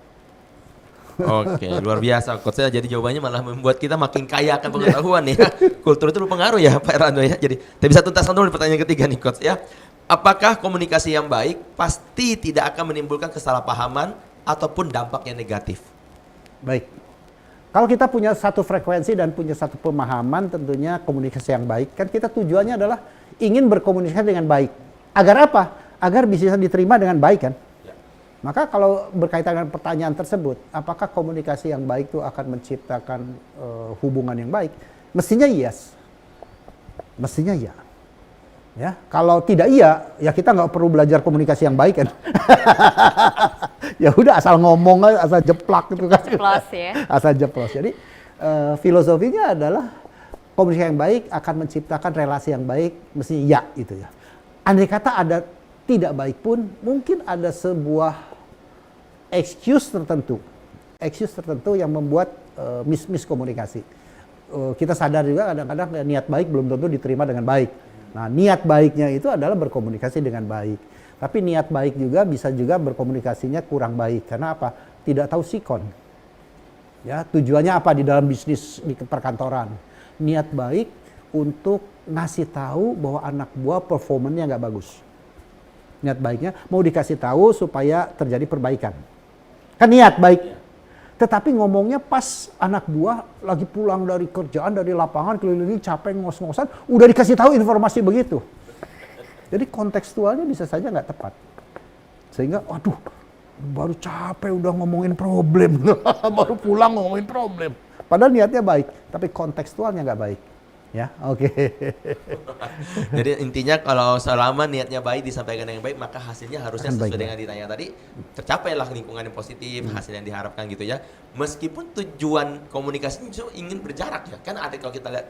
Oke, luar biasa Coach. Jadi jawabannya malah membuat kita makin kaya akan pengetahuan ya. Kultur itu berpengaruh ya Pak Erlando ya. Jadi kita bisa tuntaskan dulu pertanyaan ketiga nih Coach ya. Apakah komunikasi yang baik pasti tidak akan menimbulkan kesalahpahaman ataupun dampak yang negatif? Baik. Kalau kita punya satu frekuensi dan punya satu pemahaman, tentunya komunikasi yang baik. Kan kita tujuannya adalah ingin berkomunikasi dengan baik. Agar apa? Agar bisa diterima dengan baik kan? Ya. Maka kalau berkaitan dengan pertanyaan tersebut, apakah komunikasi yang baik itu akan menciptakan hubungan yang baik? Mestinya yes. Mestinya iya. Ya, kalau tidak iya, ya kita nggak perlu belajar komunikasi yang baik kan. Ya udah asal ngomong aja, asal jeplak gitu kan. Jeplos ya. Asal jeplos. Jadi filosofinya adalah komunikasi yang baik akan menciptakan relasi yang baik, mesti ya itu ya. Andai kata ada tidak baik pun, mungkin ada sebuah excuse tertentu yang membuat miskomunikasi. Kita sadar juga kadang-kadang niat baik belum tentu diterima dengan baik. Nah, niat baiknya itu adalah berkomunikasi dengan baik. Tapi niat baik juga bisa juga berkomunikasinya kurang baik. Karena apa? Tidak tahu sikon. Ya, tujuannya apa di dalam bisnis di perkantoran? Niat baik untuk ngasih tahu bahwa anak buah performanya nggak bagus. Niat baiknya mau dikasih tahu supaya terjadi perbaikan. Kan niat baik. Tetapi ngomongnya pas anak buah lagi pulang dari kerjaan, dari lapangan, keliling capek ngos-ngosan, udah dikasih tahu informasi begitu. Jadi kontekstualnya bisa saja nggak tepat. Sehingga, aduh, baru capek udah ngomongin problem. Baru pulang ngomongin problem. Padahal niatnya baik, tapi kontekstualnya nggak baik. Ya, oke. Jadi intinya kalau selama niatnya baik disampaikan dengan baik maka hasilnya harusnya Akan sesuai baik, dengan ditanya tadi tercapailah lingkungan yang positif, hasil yang diharapkan gitu ya. Meskipun tujuan komunikasi itu ingin berjarak ya. Kan ada kalau kita lihat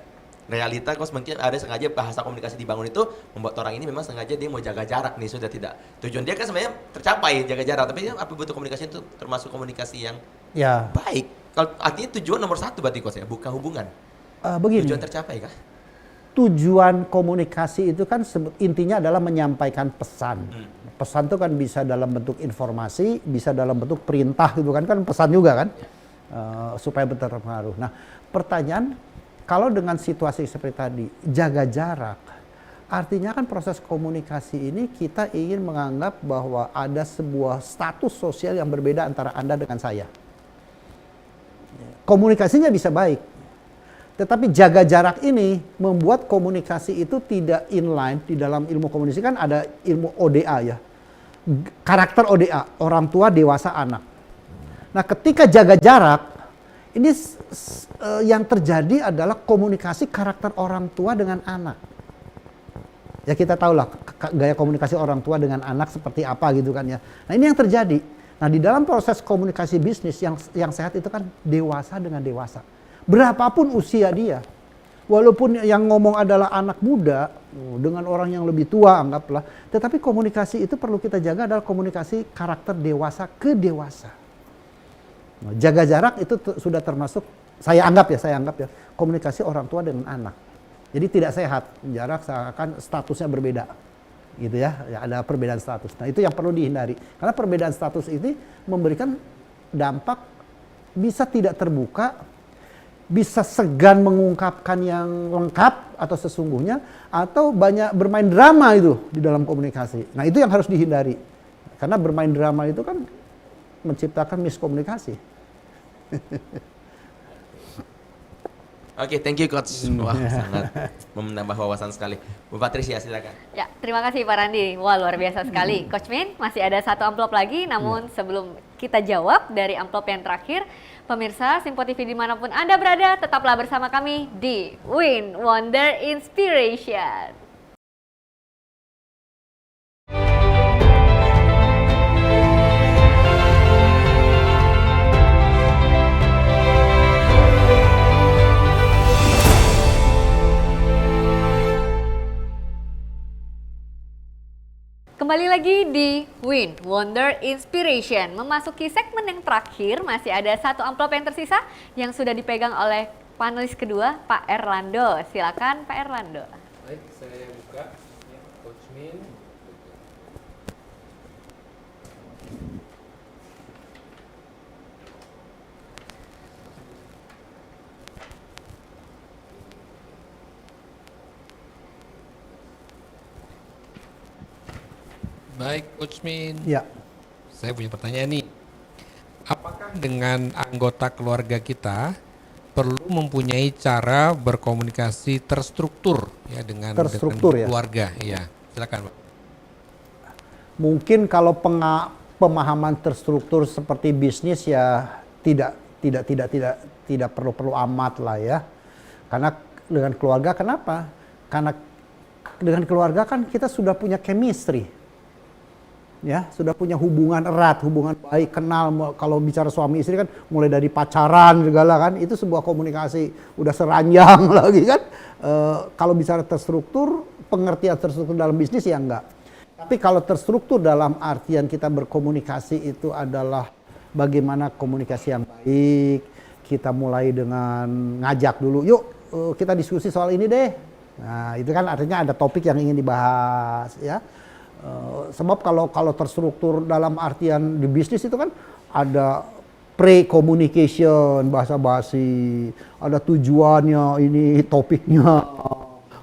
realita kos mungkin ada sengaja bahasa komunikasi dibangun itu membuat orang ini memang sengaja dia mau jaga jarak nih sudah tidak. Tujuan dia kan sebenarnya tercapai jaga jarak tapi apa butuh komunikasi itu termasuk komunikasi yang Ya, baik. Kalau artinya tujuan nomor satu berarti kos ya, bukan hubungan. begini. Tujuan tercapai kah? Tujuan komunikasi itu kan intinya adalah menyampaikan pesan. Pesan itu kan bisa dalam bentuk informasi, bisa dalam bentuk perintah gitu kan pesan juga kan, supaya berpengaruh. Nah, pertanyaan kalau dengan situasi seperti tadi jaga jarak, artinya kan proses komunikasi ini kita ingin menganggap bahwa ada sebuah status sosial yang berbeda antara Anda dengan saya. Komunikasinya bisa baik. Tetapi jaga jarak ini membuat komunikasi itu tidak inline. Di dalam ilmu komunikasi kan ada ilmu ODA ya. Karakter ODA, orang tua, dewasa, anak. Nah ketika jaga jarak, ini yang terjadi adalah komunikasi karakter orang tua dengan anak. Ya kita tahu lah gaya komunikasi orang tua dengan anak seperti apa gitu kan ya. Nah ini yang terjadi. Nah di dalam proses komunikasi bisnis yang sehat itu kan dewasa dengan dewasa. Berapapun usia dia, walaupun yang ngomong adalah anak muda dengan orang yang lebih tua anggaplah, tetapi komunikasi itu perlu kita jaga adalah komunikasi karakter dewasa ke dewasa. Nah, jaga jarak itu sudah termasuk saya anggap ya komunikasi orang tua dengan anak. Jadi tidak sehat jarak seakan statusnya berbeda, gitu ya ada perbedaan status. Nah itu yang perlu dihindari karena perbedaan status ini memberikan dampak bisa tidak terbuka. bisa segan mengungkapkan yang lengkap atau sesungguhnya, atau banyak bermain drama itu di dalam komunikasi. Nah itu yang harus dihindari, karena bermain drama itu kan menciptakan miskomunikasi. Oke, thank you Coach. Wah, sangat menambah wawasan sekali. Bu Patricia, silakan. Ya, terima kasih Pak Randi. Wah, luar biasa sekali. Coach Min, masih ada satu amplop lagi, namun sebelum kita jawab dari amplop yang terakhir, pemirsa Simpo TV dimanapun Anda berada, tetaplah bersama kami di Win Wonder Inspiration. Kembali lagi di Win Wonder Inspiration. Memasuki segmen yang terakhir, masih ada satu amplop yang tersisa yang sudah dipegang oleh panelis kedua, Pak Erlando. Silakan Pak Erlando. Baik, saya buka. Ya, Coach Min. Baik, Coach Min. Ya, Saya punya pertanyaan nih. Apakah dengan anggota keluarga kita perlu mempunyai cara berkomunikasi terstruktur ya dengan Terstruktur, ya? keluarga? Iya, silakan, Pak. mungkin kalau pemahaman terstruktur seperti bisnis ya tidak perlu amat lah ya. Karena dengan keluarga, kenapa? Karena dengan keluarga kan kita sudah punya chemistry. Ya, sudah punya hubungan erat, hubungan baik, kenal. Kalau bicara suami istri kan mulai dari pacaran segala kan, itu sebuah komunikasi udah seranjang lagi kan. Kalau bicara terstruktur, pengertian terstruktur dalam bisnis ya enggak. Tapi kalau terstruktur dalam artian kita berkomunikasi itu adalah bagaimana komunikasi yang baik. Kita mulai dengan ngajak dulu, yuk kita diskusi soal ini deh. Nah itu kan artinya ada topik yang ingin dibahas ya. Sebab kalau terstruktur dalam artian di bisnis itu kan ada pre-communication, bahasa basi, ada tujuannya, ini topiknya,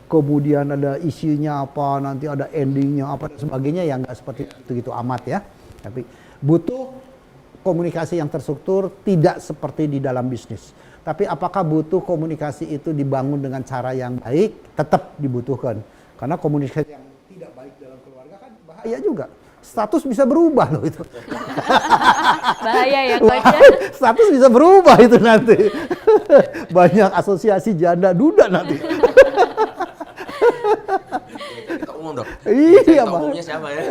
kemudian ada isinya apa, nanti ada endingnya apa dan sebagainya, yang nggak seperti itu gitu amat ya. Tapi butuh komunikasi yang terstruktur, tidak seperti di dalam bisnis. Tapi apakah butuh komunikasi itu dibangun dengan cara yang baik? Tetap dibutuhkan, karena komunikasi yang tidak baik dalam keluarga kan bahaya juga. Status bisa berubah loh itu. Bahaya ya Coach. Status bisa berubah itu nanti. Banyak asosiasi janda duda nanti. Kita umum dong. Iya, Kita Pak. umumnya siapa ya?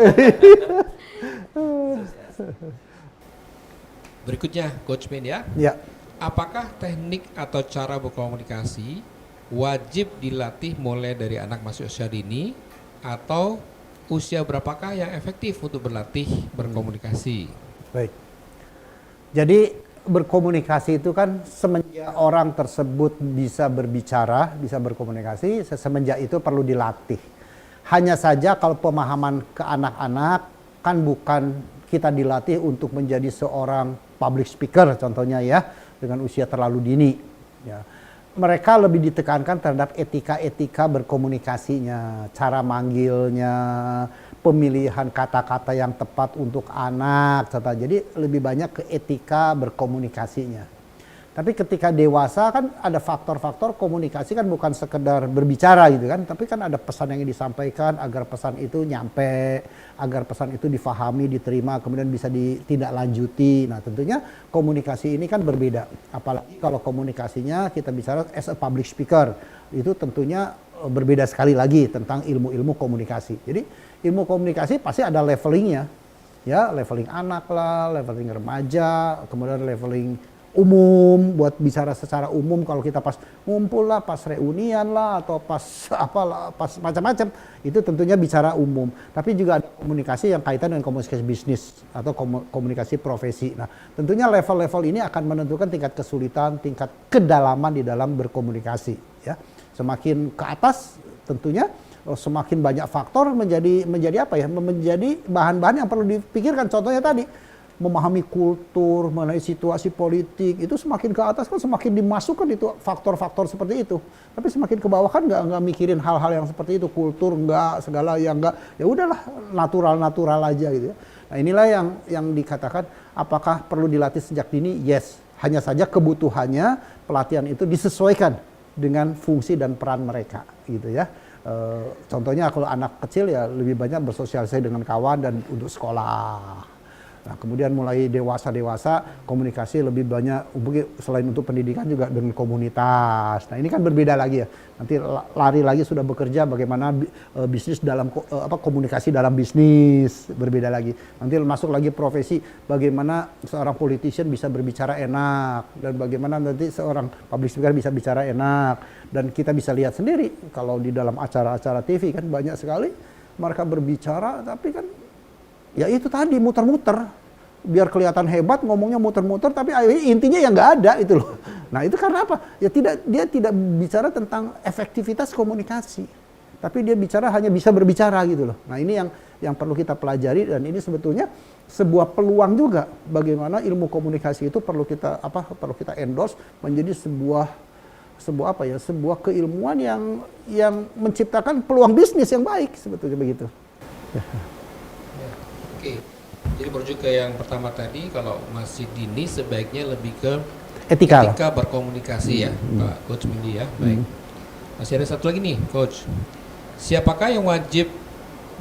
Berikutnya, Coach Min ya. Ya, Apakah teknik atau cara berkomunikasi wajib dilatih mulai dari anak masih usia dini atau usia berapakah yang efektif untuk berlatih berkomunikasi? baik. Jadi berkomunikasi itu kan semenjak orang tersebut bisa berbicara, bisa berkomunikasi, semenjak itu perlu dilatih. Hanya saja kalau pemahaman ke anak-anak kan bukan kita dilatih untuk menjadi seorang public speaker contohnya ya, dengan usia terlalu dini. Ya. Mereka lebih ditekankan terhadap etika-etika berkomunikasinya, cara manggilnya, pemilihan kata-kata yang tepat untuk anak, serta jadi lebih banyak ke etika berkomunikasinya. Tapi ketika dewasa kan ada faktor-faktor komunikasi kan bukan sekedar berbicara gitu kan, tapi kan ada pesan yang disampaikan agar pesan itu nyampe, agar pesan itu difahami, diterima, kemudian bisa ditindaklanjuti. Nah tentunya komunikasi ini kan berbeda, apalagi kalau komunikasinya kita bicara as a public speaker, itu tentunya berbeda sekali lagi tentang ilmu-ilmu komunikasi. Jadi ilmu komunikasi pasti ada levelingnya, ya leveling anak lah, leveling remaja, kemudian leveling umum, buat bicara secara umum kalau kita pas ngumpul lah, pas reunian lah, atau pas apalah, pas macam-macam, itu tentunya bicara umum. Tapi juga ada komunikasi yang kaitan dengan komunikasi bisnis atau komunikasi profesi. Nah, tentunya level-level ini akan menentukan tingkat kesulitan, tingkat kedalaman di dalam berkomunikasi. Ya, semakin ke atas, tentunya semakin banyak faktor menjadi apa ya? Menjadi bahan-bahan yang perlu dipikirkan. Contohnya tadi, memahami kultur, mengenai situasi politik, itu semakin ke atas kan semakin dimasukkan itu faktor-faktor seperti itu. Tapi semakin ke bawah kan nggak mikirin hal-hal yang seperti itu, kultur nggak, segala yang nggak, ya udahlah natural aja gitu ya. Nah inilah yang dikatakan apakah perlu dilatih sejak dini? Yes, hanya saja kebutuhannya pelatihan itu disesuaikan dengan fungsi dan peran mereka gitu ya. Contohnya kalau anak kecil ya lebih banyak bersosialisasi dengan kawan dan untuk sekolah. Nah, kemudian mulai dewasa komunikasi lebih banyak selain untuk pendidikan juga dengan komunitas. Nah, ini kan berbeda lagi ya. Nanti lari lagi sudah bekerja bagaimana bisnis dalam komunikasi dalam bisnis, berbeda lagi. Nanti masuk lagi profesi bagaimana seorang politician bisa berbicara enak dan bagaimana nanti seorang public speaker bisa bicara enak, dan kita bisa lihat sendiri kalau di dalam acara-acara TV kan banyak sekali mereka berbicara tapi kan ya itu tadi muter-muter, biar kelihatan hebat ngomongnya muter-muter, tapi intinya yang nggak ada itu loh. Nah itu karena apa? Ya dia tidak bicara tentang efektivitas komunikasi, tapi dia bicara hanya bisa berbicara gitu loh. Nah ini yang perlu kita pelajari, dan ini sebetulnya sebuah peluang juga bagaimana ilmu komunikasi itu perlu kita endorse menjadi sebuah keilmuan yang menciptakan peluang bisnis yang baik, sebetulnya begitu. Oke, jadi merujuk ke yang pertama tadi, kalau masih dini sebaiknya lebih ke Etika berkomunikasi ya, Pak Coach Mindy ya. Baik. Masih ada satu lagi nih, Coach. Siapakah yang wajib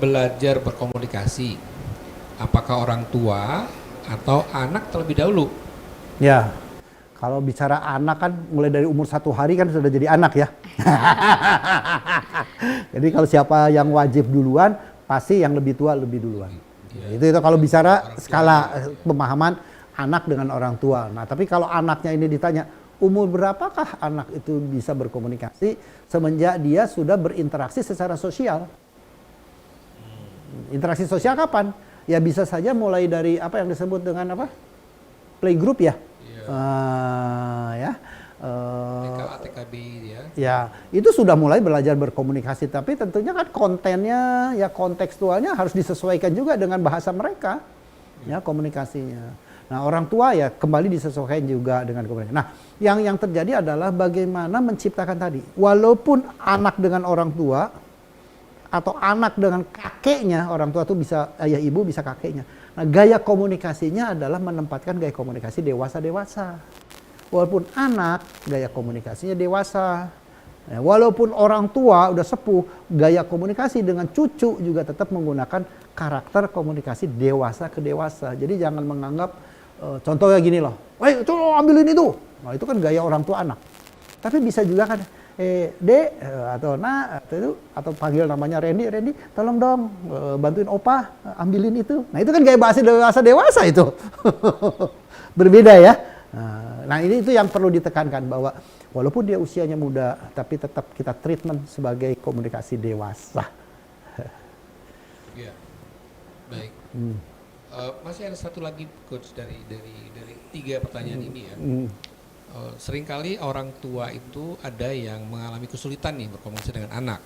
belajar berkomunikasi? Apakah orang tua atau anak terlebih dahulu? Ya, kalau bicara anak kan mulai dari umur 1 hari kan sudah jadi anak ya. Jadi kalau siapa yang wajib duluan, pasti yang lebih tua lebih duluan. Ya, itu kalau bicara skala pemahaman anak dengan orang tua. Nah, tapi kalau anaknya ini ditanya, umur berapakah anak itu bisa berkomunikasi? Semenjak dia sudah berinteraksi secara sosial. Interaksi sosial kapan? Ya bisa saja mulai dari apa yang disebut dengan playgroup ya. TKB ya. Ya, itu sudah mulai belajar berkomunikasi, tapi tentunya kan kontennya, ya kontekstualnya harus disesuaikan juga dengan bahasa mereka, ya komunikasinya. Nah, orang tua ya kembali disesuaikan juga dengan komunikasi. Nah, yang terjadi adalah bagaimana menciptakan tadi, walaupun anak dengan orang tua atau anak dengan kakeknya, orang tua tuh bisa ayah ibu bisa kakeknya. Nah, gaya komunikasinya adalah menempatkan gaya komunikasi dewasa-dewasa. Walaupun anak, gaya komunikasinya dewasa. Ya, walaupun orang tua udah sepuh, gaya komunikasi dengan cucu juga tetap menggunakan karakter komunikasi dewasa ke dewasa. Jadi jangan menganggap, contohnya gini loh, "Woi, itu ambilin itu." Nah, itu kan gaya orang tua anak. Tapi bisa juga kan, Dek, atau Nak, atau panggil namanya Randy, tolong dong bantuin Opa ambilin itu. Nah, itu kan gaya bahasa dewasa itu. Berbeda ya. Nah ini itu yang perlu ditekankan, bahwa walaupun dia usianya muda, tapi tetap kita treatment sebagai komunikasi dewasa. Ya, baik. Masih ada satu lagi, Coach, dari 3 pertanyaan ini ya. Seringkali orang tua itu ada yang mengalami kesulitan nih berkomunikasi dengan anak.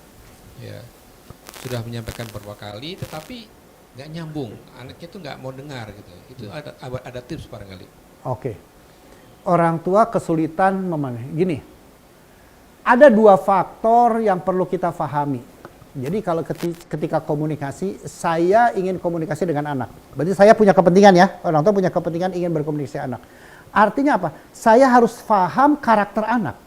Ya, sudah menyampaikan beberapa kali, tetapi nggak nyambung. Anaknya itu nggak mau dengar gitu. Itu ada tips barangkali. Oke. Orang tua kesulitan memahami. Gini, ada 2 faktor yang perlu kita pahami. Jadi kalau ketika komunikasi, saya ingin komunikasi dengan anak. Berarti saya punya kepentingan ya, orang tua punya kepentingan ingin berkomunikasi dengan anak. Artinya apa? Saya harus paham karakter anak.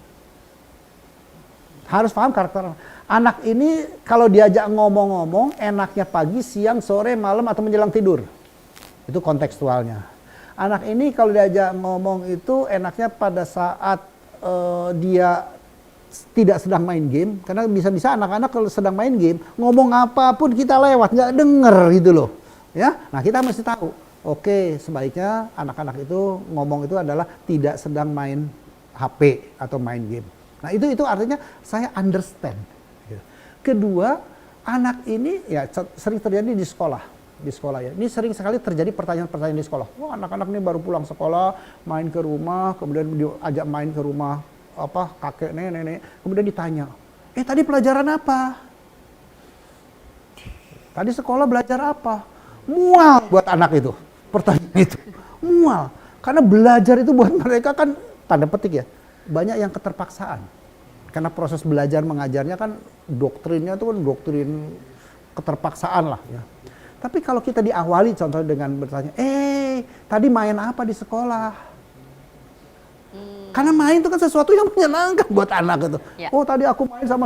Harus paham karakter anak. Anak ini kalau diajak ngomong-ngomong, enaknya pagi, siang, sore, malam, atau menjelang tidur. Itu kontekstualnya. Anak ini kalau diajak ngomong itu enaknya pada saat dia tidak sedang main game, karena bisa-bisa anak-anak kalau sedang main game ngomong apapun kita lewat, nggak denger gitu loh, ya. Nah kita mesti tahu, oke, sebaiknya anak-anak itu ngomong itu adalah tidak sedang main HP atau main game. Nah itu artinya saya understand. Kedua, anak ini ya sering terjadi di sekolah ya. Ini sering sekali terjadi pertanyaan-pertanyaan di sekolah. Wah, anak-anak ini baru pulang sekolah, main ke rumah, kemudian diajak main ke rumah kakek, nenek, kemudian ditanya, tadi pelajaran apa? Tadi sekolah belajar apa? Mual buat anak itu, pertanyaan itu. Mual. Karena belajar itu buat mereka kan, tanda petik ya, banyak yang keterpaksaan. Karena proses belajar mengajarnya kan doktrinnya itu kan doktrin keterpaksaan lah ya. Tapi kalau kita diawali contohnya dengan bertanya, tadi main apa di sekolah? Karena main itu kan sesuatu yang menyenangkan buat anak itu. Ya. Oh tadi aku main sama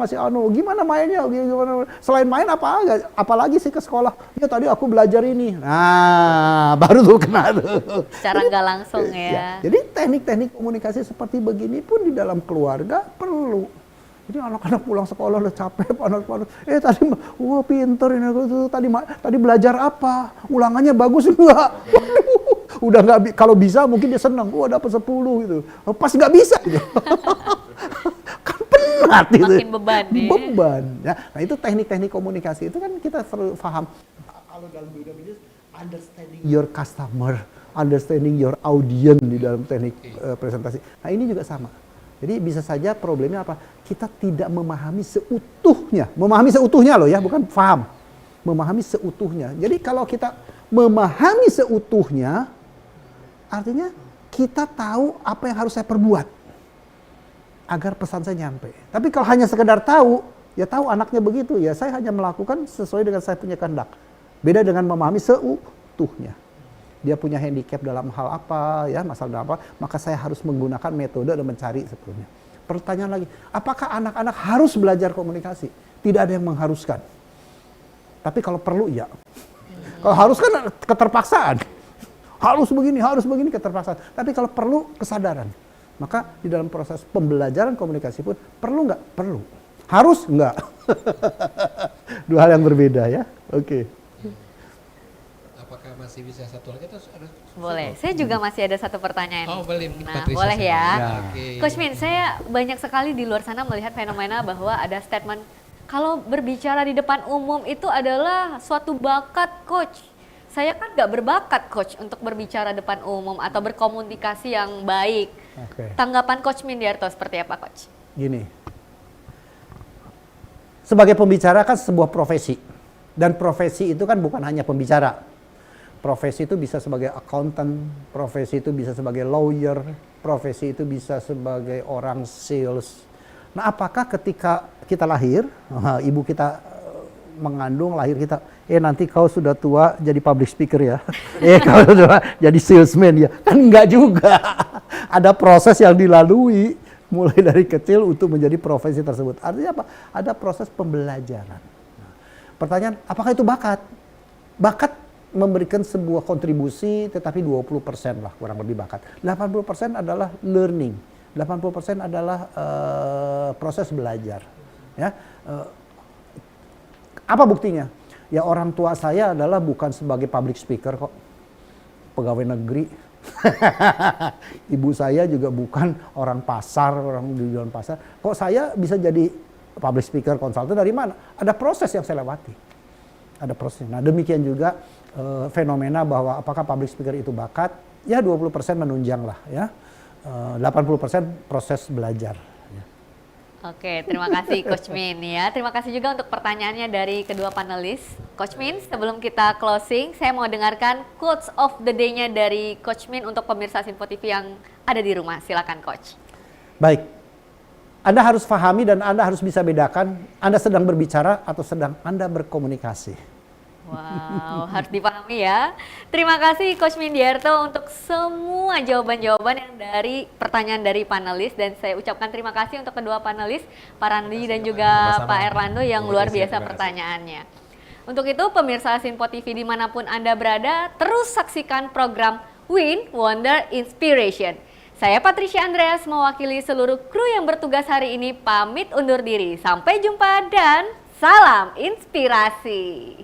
si Anu. Gimana mainnya? Gimana? Selain main apalagi sih ke sekolah? Ya tadi aku belajar ini. Nah, baru tuh kena tuh. Secara nggak langsung ya. Jadi teknik-teknik komunikasi seperti begini pun di dalam keluarga perlu. Jadi anak-anak pulang sekolah udah capek, panas-panas. Tadi, wah pinter ini, tadi belajar apa? Ulangannya bagus enggak? Udah nggak, kalau bisa mungkin dia senang, dapat 10 gitu. Pas nggak bisa gitu. Kan penat gitu. Makin beban nih. Beban. Ya. Nah itu teknik-teknik komunikasi itu kan kita perlu paham. Kalau dalam dunia bisnis, understanding your customer, understanding your audience di dalam teknik presentasi. Nah ini juga sama. Jadi bisa saja problemnya apa? Kita tidak memahami seutuhnya. Memahami seutuhnya loh ya, bukan paham. Memahami seutuhnya. Jadi kalau kita memahami seutuhnya, artinya kita tahu apa yang harus saya perbuat agar pesan saya nyampe. Tapi kalau hanya sekedar tahu, ya tahu anaknya begitu, ya saya hanya melakukan sesuai dengan saya punya kehendak. Beda dengan memahami seutuhnya. Dia punya handicap dalam hal apa, ya masalah dalam apa, maka saya harus menggunakan metode dan mencari sebetulnya. Pertanyaan lagi, apakah anak-anak harus belajar komunikasi? Tidak ada yang mengharuskan. Tapi kalau perlu, ya. Kalau harus kan keterpaksaan. Harus begini, keterpaksaan. Tapi kalau perlu, kesadaran. Maka di dalam proses pembelajaran komunikasi pun perlu nggak? Perlu. Harus nggak? Dua hal yang berbeda ya. Oke. Apakah masih bisa satu lagi atau ada? Boleh. Saya juga masih ada satu pertanyaan. Oh, boleh. Nah, Patricia boleh ya. Ya. Oke. Coach Min, saya banyak sekali di luar sana melihat fenomena bahwa ada statement kalau berbicara di depan umum itu adalah suatu bakat, Coach. Saya kan nggak berbakat, Coach, untuk berbicara depan umum atau berkomunikasi yang baik. Oke. Tanggapan Coach Mindiarto seperti apa, Coach? Gini. Sebagai pembicara kan sebuah profesi. Dan profesi itu kan bukan hanya pembicara. Profesi itu bisa sebagai accountant, profesi itu bisa sebagai lawyer, profesi itu bisa sebagai orang sales. Nah, apakah ketika kita lahir, ibu kita mengandung, lahir kita, nanti kau sudah tua jadi public speaker ya, kau sudah jadi salesman ya, kan enggak juga. Ada proses yang dilalui mulai dari kecil untuk menjadi profesi tersebut. Artinya apa? Ada proses pembelajaran. Nah, pertanyaan, apakah itu bakat? Bakat memberikan sebuah kontribusi, tetapi 20% lah kurang lebih bakat. 80% adalah learning, 80% adalah proses belajar. Ya, apa buktinya? Ya orang tua saya adalah bukan sebagai public speaker kok, pegawai negeri. Ibu saya juga bukan orang pasar, orang di dalam pasar. Kok saya bisa jadi public speaker konsultan dari mana? Ada proses yang saya lewati. Ada proses. Nah demikian juga fenomena bahwa apakah public speaker itu bakat? Ya 20% menunjang lah ya. 80% proses belajar. Ya. Oke, terima kasih Coach Min ya. Terima kasih juga untuk pertanyaannya dari kedua panelis. Coach Min, sebelum kita closing, saya mau dengarkan quotes of the day-nya dari Coach Min untuk pemirsa Simpo TV yang ada di rumah. Silakan Coach. Baik, Anda harus pahami dan Anda harus bisa bedakan Anda sedang berbicara atau sedang Anda berkomunikasi. Wow, harus dipahami ya. Terima kasih Coach Mindiarto untuk semua jawaban-jawaban yang dari pertanyaan dari panelis, dan saya ucapkan terima kasih untuk kedua panelis, Pak Randi dan juga Pak Erlando yang luar biasa pertanyaannya. Untuk itu pemirsa Simpo TV dimanapun Anda berada, terus saksikan program Win Wonder Inspiration. Saya Patricia Andreas mewakili seluruh kru yang bertugas hari ini pamit undur diri. Sampai jumpa dan salam inspirasi.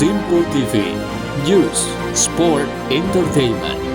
Simpo TV News, Sport, Entertainment.